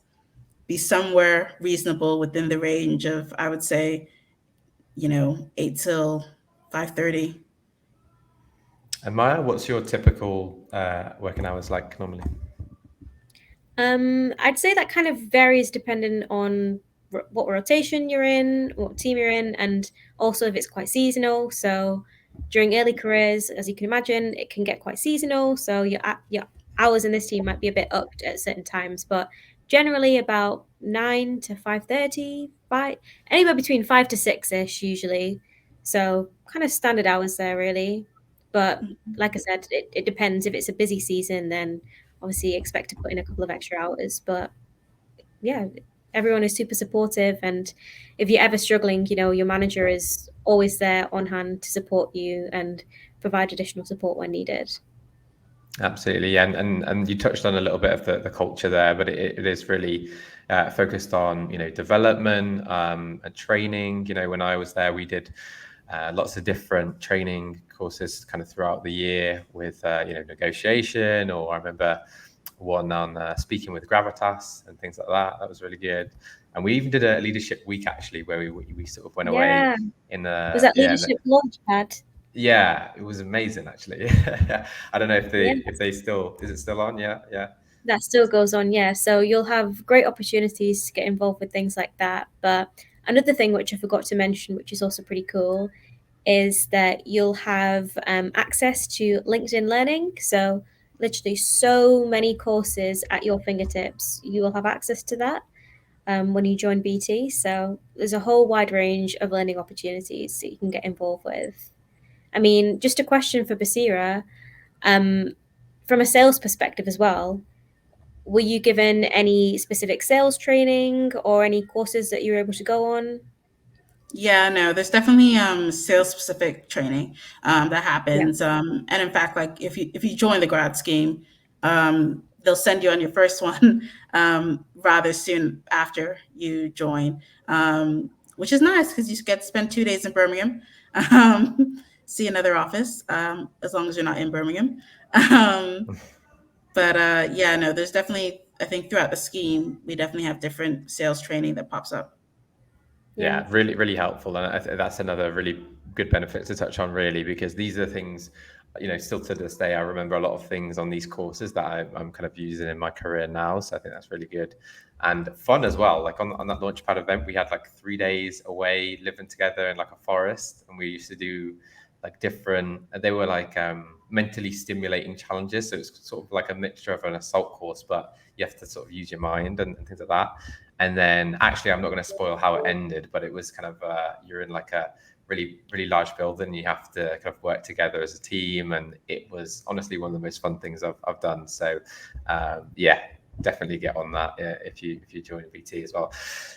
be somewhere reasonable within the range of, I would say, 8 till 5:30. And Maya, what's your typical working hours like normally? I'd say that kind of varies depending on what rotation you're in, what team you're in, and also if it's quite seasonal. So during early careers, as you can imagine, it can get quite seasonal. So your hours in this team might be a bit upped at certain times, but generally about 9 to 5:30, anywhere between 5 to 6 ish usually. So kind of standard hours there really. But like I said, it depends. If it's a busy season, then obviously expect to put in a couple of extra hours. But yeah, everyone is super supportive, and if you're ever struggling, your manager is always there on hand to support you and provide additional support when needed. Absolutely, and you touched on a little bit of the culture there, but it is really focused on development and training. When I was there, we did lots of different training courses kind of throughout the year with negotiation, or I remember one on speaking with gravitas and things like that. That was really good. And we even did a leadership week actually, where we sort of went away Yeah. in Was the that leadership launchpad? yeah, it was amazing actually. I don't know if Yeah. they still, is it still on? Yeah, yeah. That still goes on, yeah. So you'll have great opportunities to get involved with things like that. But another thing which I forgot to mention, which is also pretty cool, is that you'll have access to LinkedIn Learning. So literally so many courses at your fingertips. You will have access to that. when you join BT. So there's a whole wide range of learning opportunities that you can get involved with. I mean, just a question for Basira, from a sales perspective as well, were you given any specific sales training or any courses that you were able to go on? Yeah, no, there's definitely sales specific training that Yeah. happens. And in fact, like if you join the grad scheme, they'll send you on your first one rather soon after you join, which is nice because you get to spend 2 days in Birmingham, see another office, as long as you're not in Birmingham. But yeah, no, there's definitely, I think throughout the scheme, we definitely have different sales training that pops up. Yeah, really, really helpful. And that's another really good benefit to touch on, really, because these are things, still to this day, I remember a lot of things on these courses that I'm kind of using in my career now. So I think that's really good and fun as well. Like on that Launchpad event, we had like 3 days away living together in like a forest. And we used to do like they were like mentally stimulating challenges. So it's sort of like a mixture of an assault course, but you have to sort of use your mind and things like that. And then actually, I'm not going to spoil how it ended, but it was kind of you're in like a really, really large building. You have to kind of work together as a team. And it was honestly one of the most fun things I've done. So yeah, definitely get on that if you join BT as well.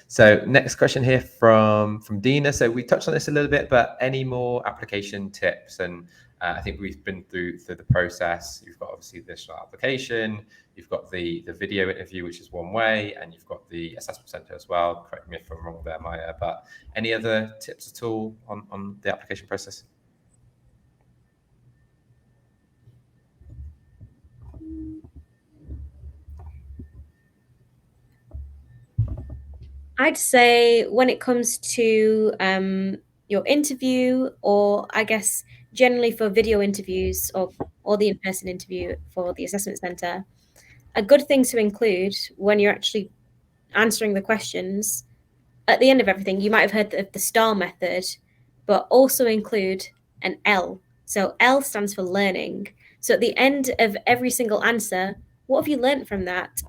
So next question here from Dina. So we touched on this a little bit, but any more application tips? And I think we've been through the process. You've got obviously the additional application. You've got the video interview, which is one way, and you've got the assessment center as well. Correct me if I'm wrong there, Maya. But any other tips at all on the application process? I'd say when it comes to your interview, or I guess generally for video interviews or the in-person interview for the assessment center, a good thing to include when you're actually answering the questions at the end of everything, you might have heard of the STAR method, but also include an L. So L stands for learning. So at the end of every single answer, what have you learned from that?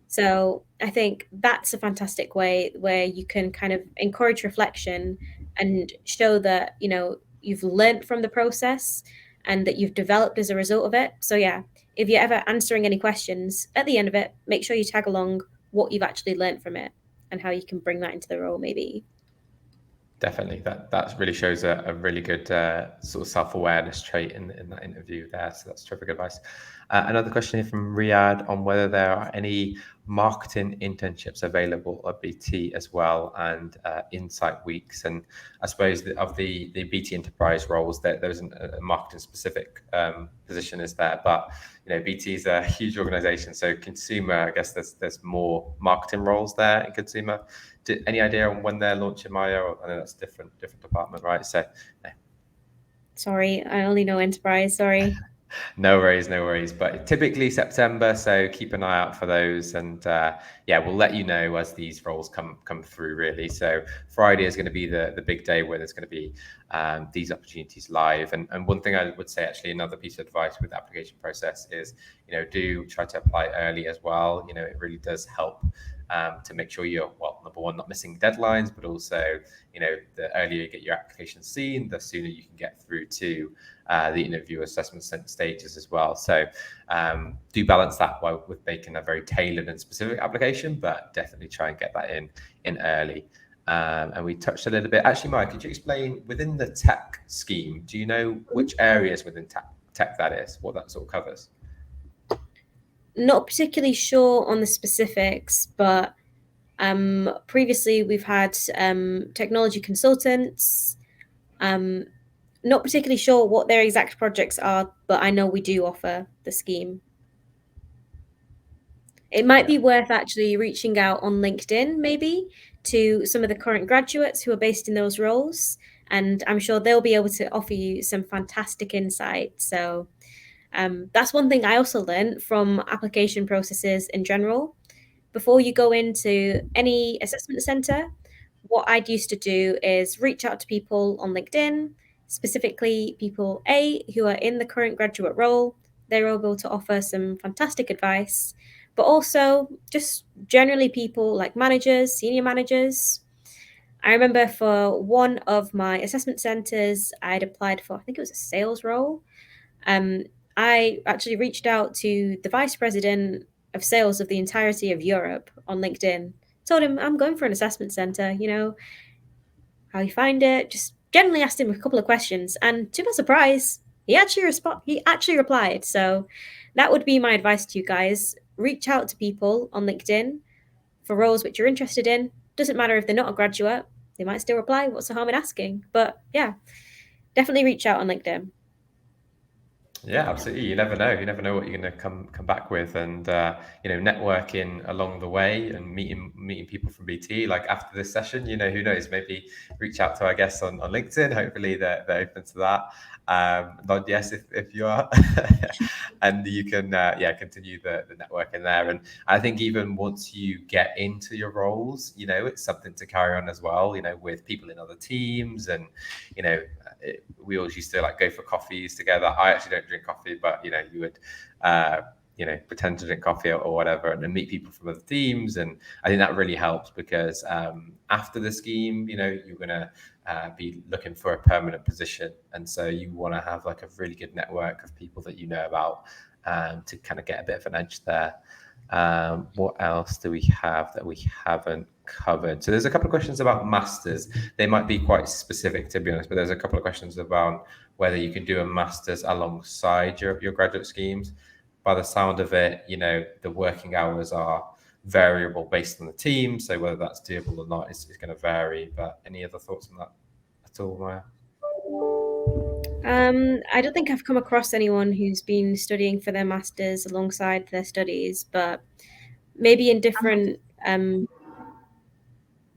So I think that's a fantastic way where you can kind of encourage reflection and show that, you've learned from the process and that you've developed as a result of it. So yeah, if you're ever answering any questions at the end of it, make sure you tag along what you've actually learned from it and how you can bring that into the role maybe. Definitely, that really shows a really good sort of self-awareness trait in that interview there. So that's terrific advice. Another question here from Riyadh on whether there are any marketing internships available at BT as well, and insight weeks. And I suppose of the BT enterprise roles, there isn't a marketing specific position is there, but BT is a huge organization, so consumer, I guess there's more marketing roles there in consumer. Any idea on when they're launching, Maya? I know that's different department, right? So no. Sorry, I only know enterprise. Sorry. No worries. But typically September, so keep an eye out for those. And yeah, we'll let you know as these roles come through, really. So Friday is going to be the big day where there's going to be these opportunities live. And one thing I would say, actually, another piece of advice with the application process is, do try to apply early as well. It really does help to make sure you're, well, number one, not missing deadlines, but also, the earlier you get your application seen, the sooner you can get through to the interview assessment stages as well. So do balance that with making a very tailored and specific application, but definitely try and get that in early. And we touched a little bit. Actually, Mike, could you explain within the tech scheme, do you know which areas within tech that is, what that sort of covers? Not particularly sure on the specifics, but previously we've had technology consultants. Not particularly sure what their exact projects are, but I know we do offer the scheme. It might be worth actually reaching out on LinkedIn, maybe, to some of the current graduates who are based in those roles, and I'm sure they'll be able to offer you some fantastic insight. So that's one thing I also learned from application processes in general. Before you go into any assessment center, what I'd used to do is reach out to people on LinkedIn, specifically people who are in the current graduate role. They're able to offer some fantastic advice. but also just generally people like managers, senior managers. I remember for one of my assessment centers, I'd applied for, I think it was a sales role. I actually reached out to the vice president of sales of the entirety of Europe on LinkedIn. Told him I'm going for an assessment center, how you find it. Just generally asked him a couple of questions, and to my surprise, he actually replied. So that would be my advice to you guys. Reach out to people on LinkedIn for roles which you're interested in. Doesn't matter if they're not a graduate, they might still reply. What's the harm in asking? But yeah, definitely reach out on LinkedIn. Yeah, absolutely. You never know. You never know what you're going to come back with, and networking along the way and meeting people from BT. Like after this session, who knows? Maybe reach out to our guests on LinkedIn. Hopefully, they're open to that. Nod yes if you are, and you can continue the networking there. And I think even once you get into your roles, it's something to carry on as well. With people in other teams, and we always used to like go for coffees together. I actually don't drink coffee, but you would pretend to drink coffee or whatever, and then meet people from other teams. And I think that really helps because after the scheme, you're gonna be looking for a permanent position, and so you want to have like a really good network of people that you know about to kind of get a bit of an edge there. What else do we have that we haven't covered? So there's a couple of questions about masters. They might be quite specific, to be honest, but there's a couple of questions about whether you can do a master's alongside your graduate schemes. By the sound of it, the working hours are variable based on the team. So whether that's doable or not is going to vary. But any other thoughts on that at all, Maya? I don't think I've come across anyone who's been studying for their masters alongside their studies, but maybe in different.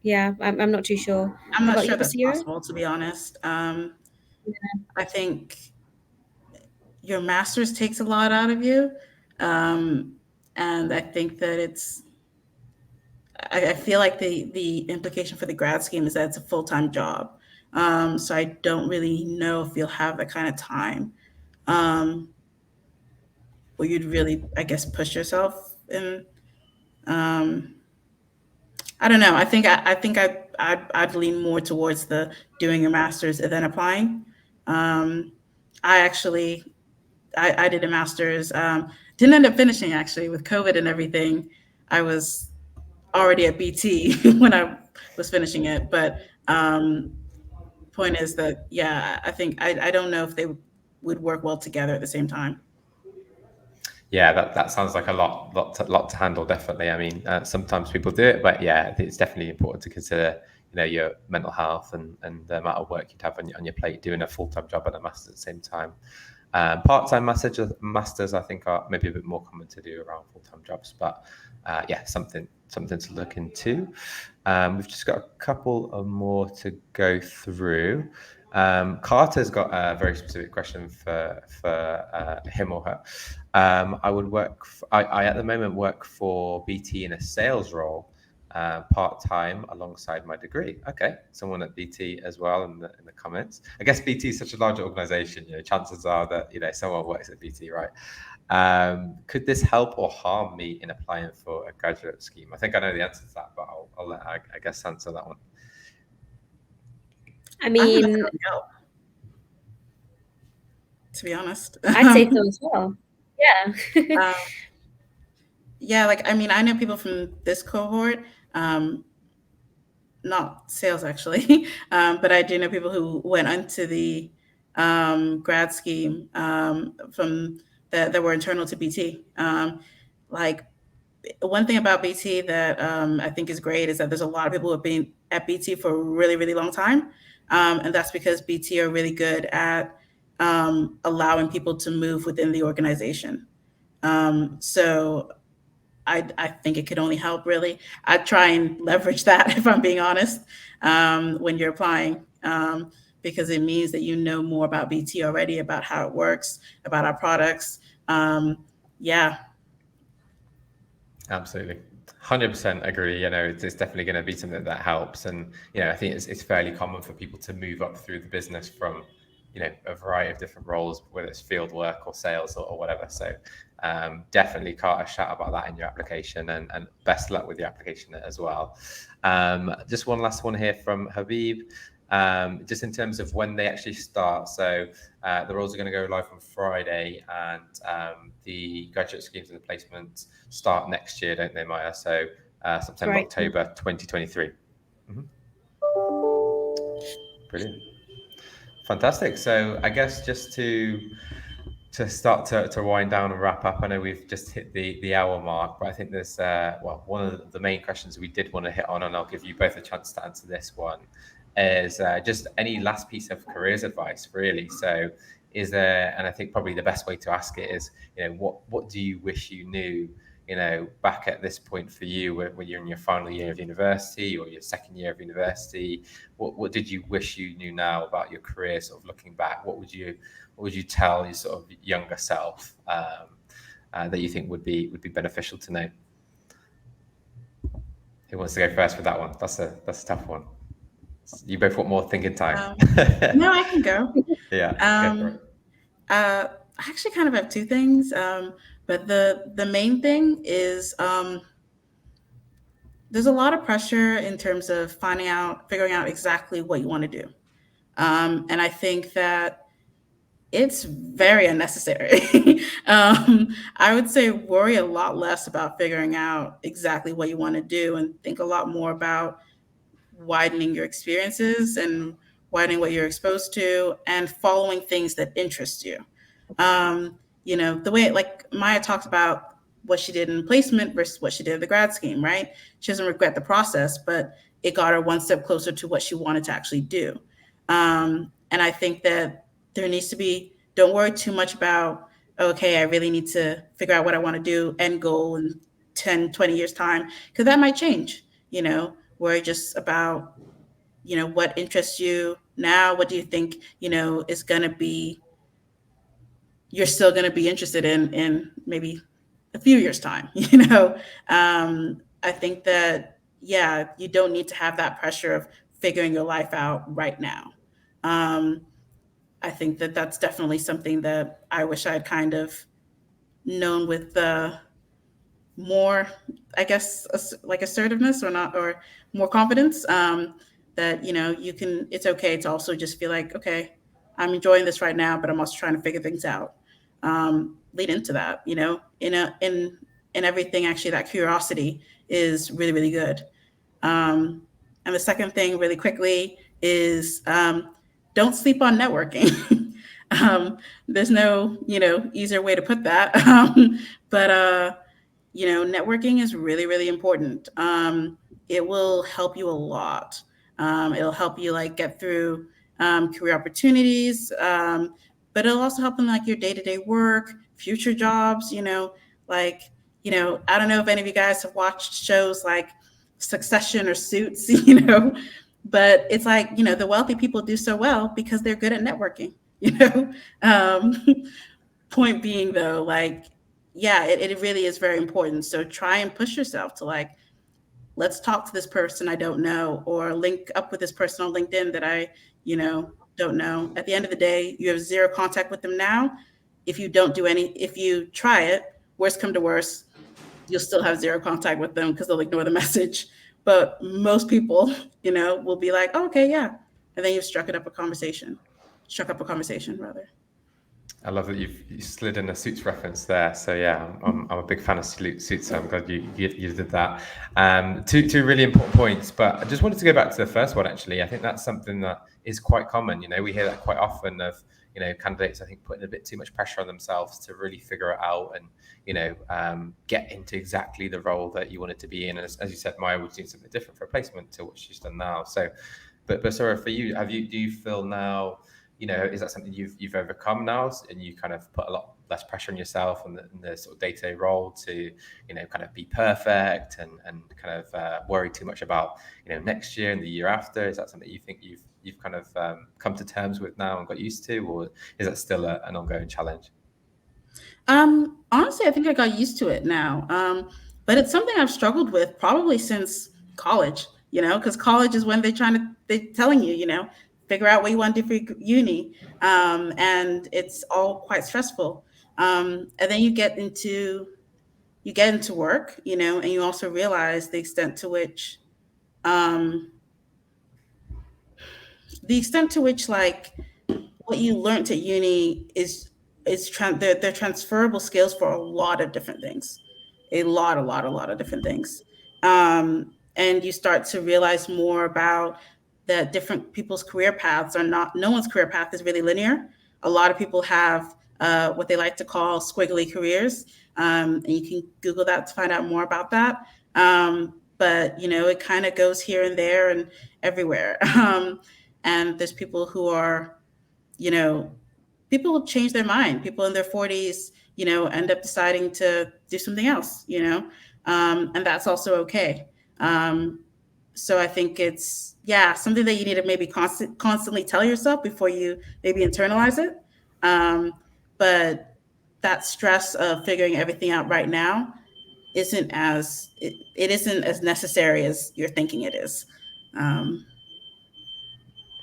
Yeah, I'm not too sure. I'm How not about sure you, that's Basira? possible, to be honest. I think your master's takes a lot out of you. And I think that I feel like the implication for the grad scheme is that it's a full-time job. So I don't really know if you'll have that kind of time where you'd really, I guess, push yourself in. I don't know. I'd lean more towards the doing your master's and then applying. I actually I did a master's. Didn't end up finishing actually with COVID and everything. I was already at BT when I was finishing it, but point is that I don't know if they would work well together at the same time. Yeah, that sounds like a lot to handle. Definitely. I mean, sometimes people do it, but yeah, it's definitely important to consider, your mental health and the amount of work you'd have on your plate doing a full-time job and a master's at the same time. Part-time masters, I think, are maybe a bit more common to do around full-time jobs, but something to look into. We've just got a couple of more to go through. Carter's got a very specific question for him or her. I at the moment work for BT in a sales role, part-time alongside my degree. Okay, someone at BT as well in the comments. I guess BT is such a large organization, chances are that someone works at BT, right? Could this help or harm me in applying for a graduate scheme? I think I know the answer to that, but I'll let I guess answer that one. I mean, to be honest, I'd say so as well. Yeah. Yeah, like I know people from this cohort, not sales actually, but I do know people who went onto the grad scheme from that were internal to BT. Like one thing about BT that I think is great is that there's a lot of people who have been at BT for a really, really long time. And that's because BT are really good at allowing people to move within the organization. So I think it could only help, really. I try and leverage that, if I'm being honest, when you're applying, because it means that you know more about BT already, about how it works, about our products. Yeah. Absolutely. 100% agree. It's definitely going to be something that helps. And, I think it's fairly common for people to move up through the business from a variety of different roles, whether it's field work or sales or whatever. So definitely can't shout about that in your application, and best luck with your application as well. Just one last one here from Habib. Just in terms of when they actually start. So the roles are going to go live on Friday, and the graduate schemes and the placements start next year, don't they, Maya? So September, Right. October 2023. Brilliant. Fantastic. So I guess just to start to wind down and wrap up, I know we've just hit the hour mark, but I think there's one of the main questions we did want to hit on, and I'll give you both a chance to answer this one, is just any last piece of careers advice, really. So is there, and I think probably the best way to ask it is, what do you wish you knew, back at this point for you when you're in your final year of university or your second year of university? What did you wish you knew now about your career, sort of looking back? What would you tell your sort of younger self that you think would be beneficial to know? Who wants to go first with that one? That's a tough one. You both want more thinking time. No, I can go. Yeah. Go for it. I actually kind of have two things, but the main thing is there's a lot of pressure in terms of figuring out exactly what you want to do, and I think that it's very unnecessary. I would say worry a lot less about figuring out exactly what you want to do, and think a lot more about widening your experiences and widening what you're exposed to and following things that interest you. The way, like Maya talked about what she did in placement versus what she did in the grad scheme, right? She doesn't regret the process, but it got her one step closer to what she wanted to actually do. And I think that there needs to be, don't worry too much about, okay, I really need to figure out what I want to do, end goal in 10, 20 years time, because that might change. Worry just about, what interests you now. What do you think, is going to be, you're still going to be interested in maybe a few years time, I think that, yeah, you don't need to have that pressure of figuring your life out right now. I think that that's definitely something that I wish I'd kind of known with more, I guess, like assertiveness or more confidence, that, it's okay to also just feel like, okay, I'm enjoying this right now, but I'm also trying to figure things out. Lead into that, in everything, actually, that curiosity is really, really good. And the second thing, really quickly, is don't sleep on networking. There's no, easier way to put that. But networking is really, really important. It will help you a lot. It'll help you get through career opportunities, but it'll also help in your day-to-day work, future jobs. I don't know if any of you guys have watched shows like Succession or Suits, but it's the wealthy people do so well because they're good at networking. Point being, though, yeah, it really is very important. So try and push yourself to let's talk to this person I don't know, or link up with this person on LinkedIn that I, don't know. At the end of the day, you have zero contact with them now. If you try it, worst come to worst, you'll still have zero contact with them because they'll ignore the message. But most people, will be like, oh, okay, yeah. And then you've struck up a conversation rather. I love that you slid in a Suits reference there. So yeah, I'm a big fan of Suits. So I'm glad you did that. Two really important points, but I just wanted to go back to the first one. Actually, I think that's something that is quite common. We hear that quite often of candidates, I think, putting a bit too much pressure on themselves to really figure it out and get into exactly the role that you want it to be in. And as you said, Maya was doing something different for a placement to what she's done now. So, but Sarah, for you, do you feel now? Is that something you've overcome now, and you kind of put a lot less pressure on yourself and the sort of day-to-day role to, kind of be perfect and kind of worry too much about, next year and the year after? Is that something you think you've kind of come to terms with now and got used to, or is that still an ongoing challenge? Honestly, I think I got used to it now. But it's something I've struggled with probably since college, because college is when they're telling you, figure out what you want to do for uni. And it's all quite stressful. And then you get into work, and you also realize the extent to which like what you learned at uni they're transferable skills for a lot of different things, a lot of different things. And you start to realize more about that different people's career paths are not, no one's career path is really linear. A lot of people have what they like to call squiggly careers. And you can Google that to find out more about that. But it kind of goes here and there and everywhere. And there's people who are, people change their mind. People in their 40s, end up deciding to do something else, and that's also okay. So I think it's, something that you need to maybe constantly tell yourself before you maybe internalize it. But that stress of figuring everything out right now isn't as necessary as you're thinking it is.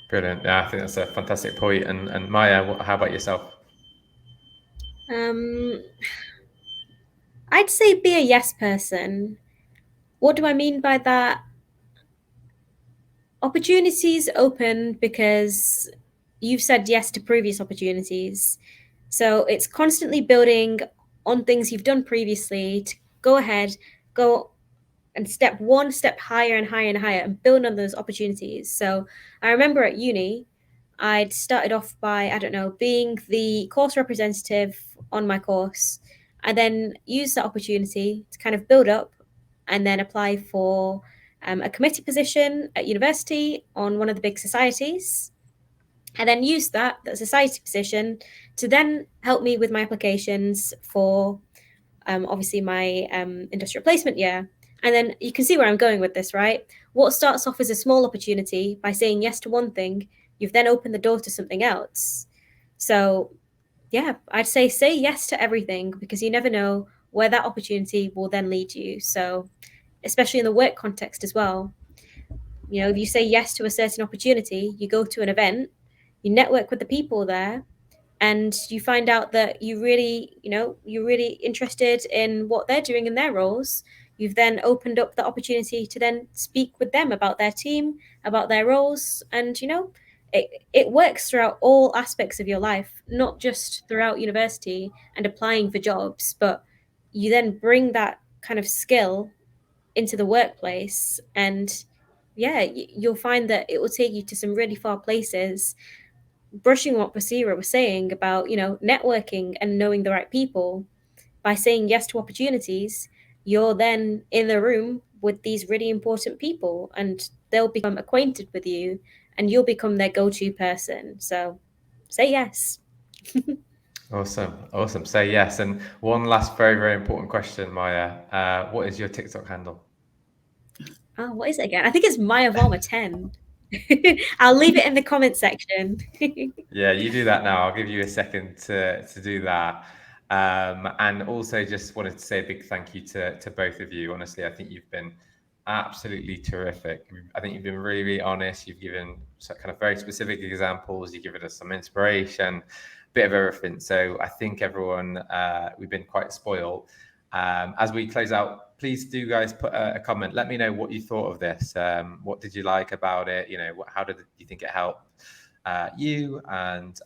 Brilliant. Yeah, I think that's a fantastic point. And Maya, how about yourself? I'd say be a yes person. What do I mean by that? Opportunities open because you've said yes to previous opportunities. So it's constantly building on things you've done previously to go ahead, go and step one step higher and higher and higher and build on those opportunities. So I remember at uni, I'd started off by, being the course representative on my course. I then used that opportunity to kind of build up and then apply for a committee position at university on one of the big societies. I then used that society position to then help me with my applications for obviously my industrial placement year. And then you can see where I'm going with this, right? What starts off as a small opportunity by saying yes to one thing, you've then opened the door to something else. So yeah, I'd say yes to everything because you never know where that opportunity will then lead you. So especially in the work context as well. If you say yes to a certain opportunity, you go to an event, you network with the people there, and you find out that you're really interested in what they're doing in their roles. You've then opened up the opportunity to then speak with them about their team, about their roles, and it works throughout all aspects of your life, not just throughout university and applying for jobs, but you then bring that kind of skill into the workplace, and you'll find that it will take you to some really far places. Brushing what Basira was saying about, networking and knowing the right people, by saying yes to opportunities, you're then in the room with these really important people and they'll become acquainted with you and you'll become their go-to person. So say yes. Awesome. Say yes. And one last very, very important question, Maya. What is your TikTok handle? Oh, what is it again? I think it's Maya Varma 10. I'll leave it in the comment section. Yeah, you do that now. I'll give you a second to do that. And also just wanted to say a big thank you to both of you. Honestly, I think you've been absolutely terrific. I think you've been really, really honest. You've given some kind of very specific examples. You've given us some inspiration, bit of everything. So I think everyone, we've been quite spoiled. As we close out, please do guys put a comment. Let me know what you thought of this. What did you like about it? How did you think it helped you? And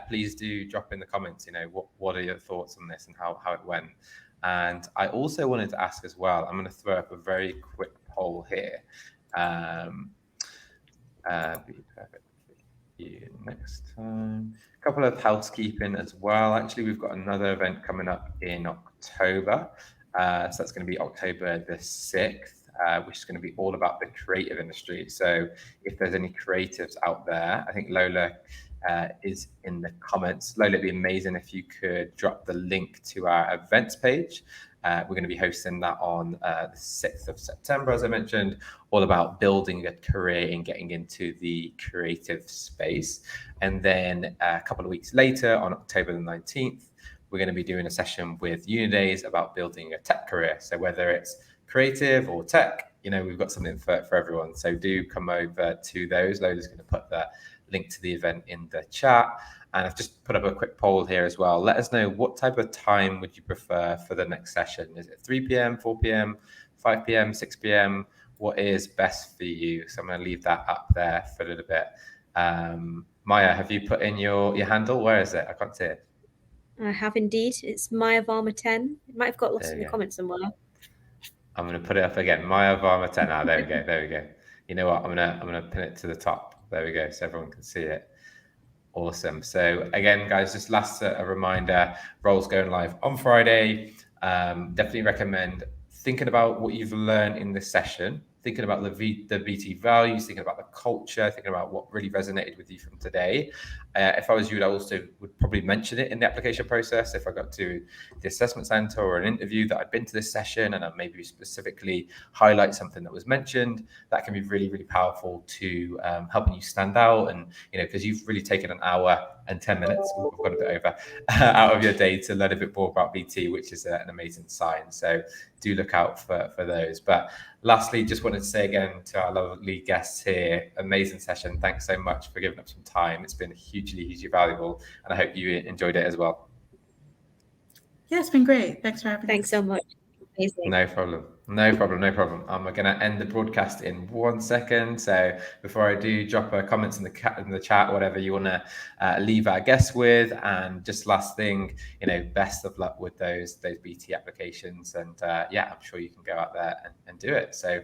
please do drop in the comments. What are your thoughts on this and how it went? And I also wanted to ask as well. I'm going to throw up a very quick poll here. Be perfect for you next time. A couple of housekeeping as well. Actually, we've got another event coming up in October. So that's going to be October the 6th, which is going to be all about the creative industry. So if there's any creatives out there, I think Lola is in the comments. Lola, it'd be amazing if you could drop the link to our events page. We're going to be hosting that on the 6th of September, as I mentioned, all about building a career and getting into the creative space. And then a couple of weeks later, on October the 19th, we're going to be doing a session with Unidays about building a tech career. So whether it's creative or tech, we've got something for everyone. So do come over to those. Lola's going to put the link to the event in the chat. And I've just put up a quick poll here as well. Let us know, what type of time would you prefer for the next session? Is it 3 p.m., 4 p.m., 5 p.m., 6 p.m.? What is best for you? So I'm going to leave that up there for a little bit. Maya, have you put in your handle? Where is it? I can't see it. I have indeed. It's Maya Varma 10. It might have got lost in the comments somewhere. I'm going to put it up again. Maya Varma 10. Ah, there we go. There we go. You know what? I'm going to pin it to the top. There we go, so everyone can see it. Awesome. So again, guys, just last a reminder, roles going live on Friday. Definitely recommend thinking about what you've learned in this session, thinking about the BT values, thinking about the culture, thinking about what really resonated with you from today. If I was you, I also would probably mention it in the application process. If I got to the assessment center or an interview that I'd been to this session, and I maybe specifically highlight something that was mentioned, that can be really, really powerful to helping you stand out. And, because you've really taken an hour and 10 minutes, we've got a bit over, out of your day to learn a bit more about BT, which is an amazing sign. So do look out for those. But lastly, just wanted to say again to our lovely guests here, amazing session. Thanks so much for giving up some time. It's been hugely, hugely valuable, and I hope you enjoyed it as well. Yeah, it's been great. Thanks for having me. Thanks so much. Amazing. No problem. I'm going to end the broadcast in 1 second. So before I do, drop comments in the chat, whatever you want to leave our guests with. And just last thing, best of luck with those BT applications. And I'm sure you can go out there and do it. So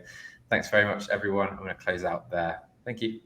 thanks very much, everyone. I'm going to close out there. Thank you.